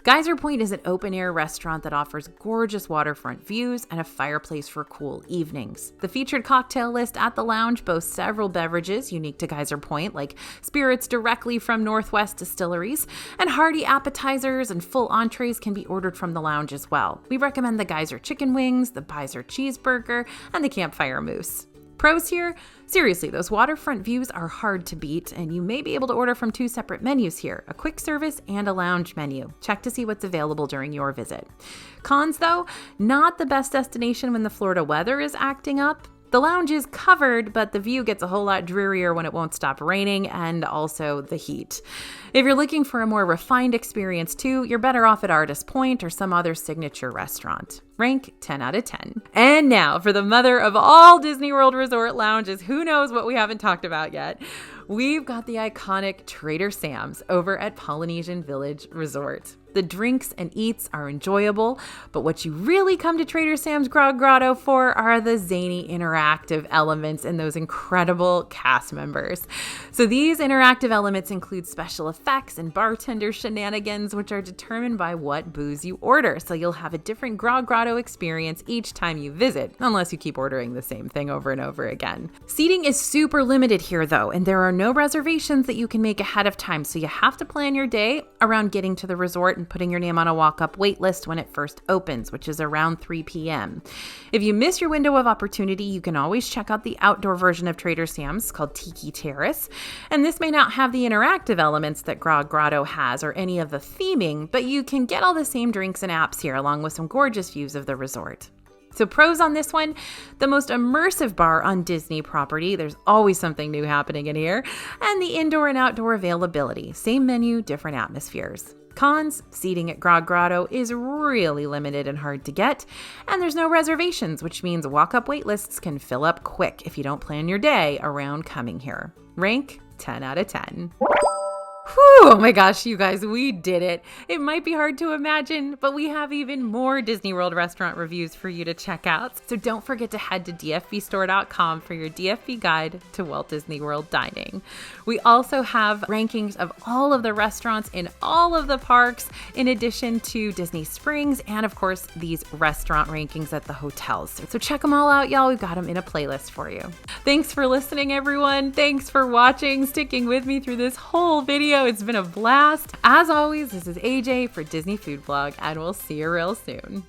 Geyser Point is an open-air restaurant that offers gorgeous waterfront views and a fireplace for cool evenings. The featured cocktail list at the lounge boasts several beverages unique to Geyser Point, like spirits directly from Northwest distilleries, and hearty appetizers and full entrees can be ordered from the lounge as well. We recommend the Geyser Chicken Wings, the Geyser Cheeseburger, and the Campfire Mousse. Pros here? Seriously, those waterfront views are hard to beat, and you may be able to order from 2 separate menus here, a quick service and a lounge menu. Check to see what's available during your visit. Cons though, not the best destination when the Florida weather is acting up. The lounge is covered, but the view gets a whole lot drearier when it won't stop raining, and also the heat. If you're looking for a more refined experience too, you're better off at Artist Point or some other signature restaurant. Rank 10 out of 10. And now for the mother of all Disney World Resort lounges, who knows what we haven't talked about yet. We've got the iconic Trader Sam's over at Polynesian Village Resort. The drinks and eats are enjoyable, but what you really come to Trader Sam's Grog Grotto for are the zany interactive elements and those incredible cast members. So these interactive elements include special effects and bartender shenanigans, which are determined by what booze you order. So you'll have a different Grog Grotto experience each time you visit, unless you keep ordering the same thing over and over again. Seating is super limited here though, and there are no reservations that you can make ahead of time, so you have to plan your day around getting to the resort and putting your name on a walk-up wait list when it first opens, which is around 3 p.m. If you miss your window of opportunity, you can always check out the outdoor version of Trader Sam's called Tiki Terrace. And this may not have the interactive elements that Grog Grotto has or any of the theming, but you can get all the same drinks and apps here along with some gorgeous views of the resort. So pros on this one, the most immersive bar on Disney property. There's always something new happening in here. And the indoor and outdoor availability. Same menu, different atmospheres. Cons, seating at Grog Grotto is really limited and hard to get, and there's no reservations, which means walk-up wait lists can fill up quick if you don't plan your day around coming here. Rank 10 out of 10. Whew, oh my gosh, you guys, we did it. It might be hard to imagine, but we have even more Disney World restaurant reviews for you to check out. So don't forget to head to dfbstore.com for your DFB guide to Walt Disney World dining. We also have rankings of all of the restaurants in all of the parks, in addition to Disney Springs, and of course, these restaurant rankings at the hotels. So check them all out, y'all. We've got them in a playlist for you. Thanks for listening, everyone. Thanks for watching, sticking with me through this whole video. It's been a blast. As always, this is AJ for Disney Food Blog, and we'll see you real soon.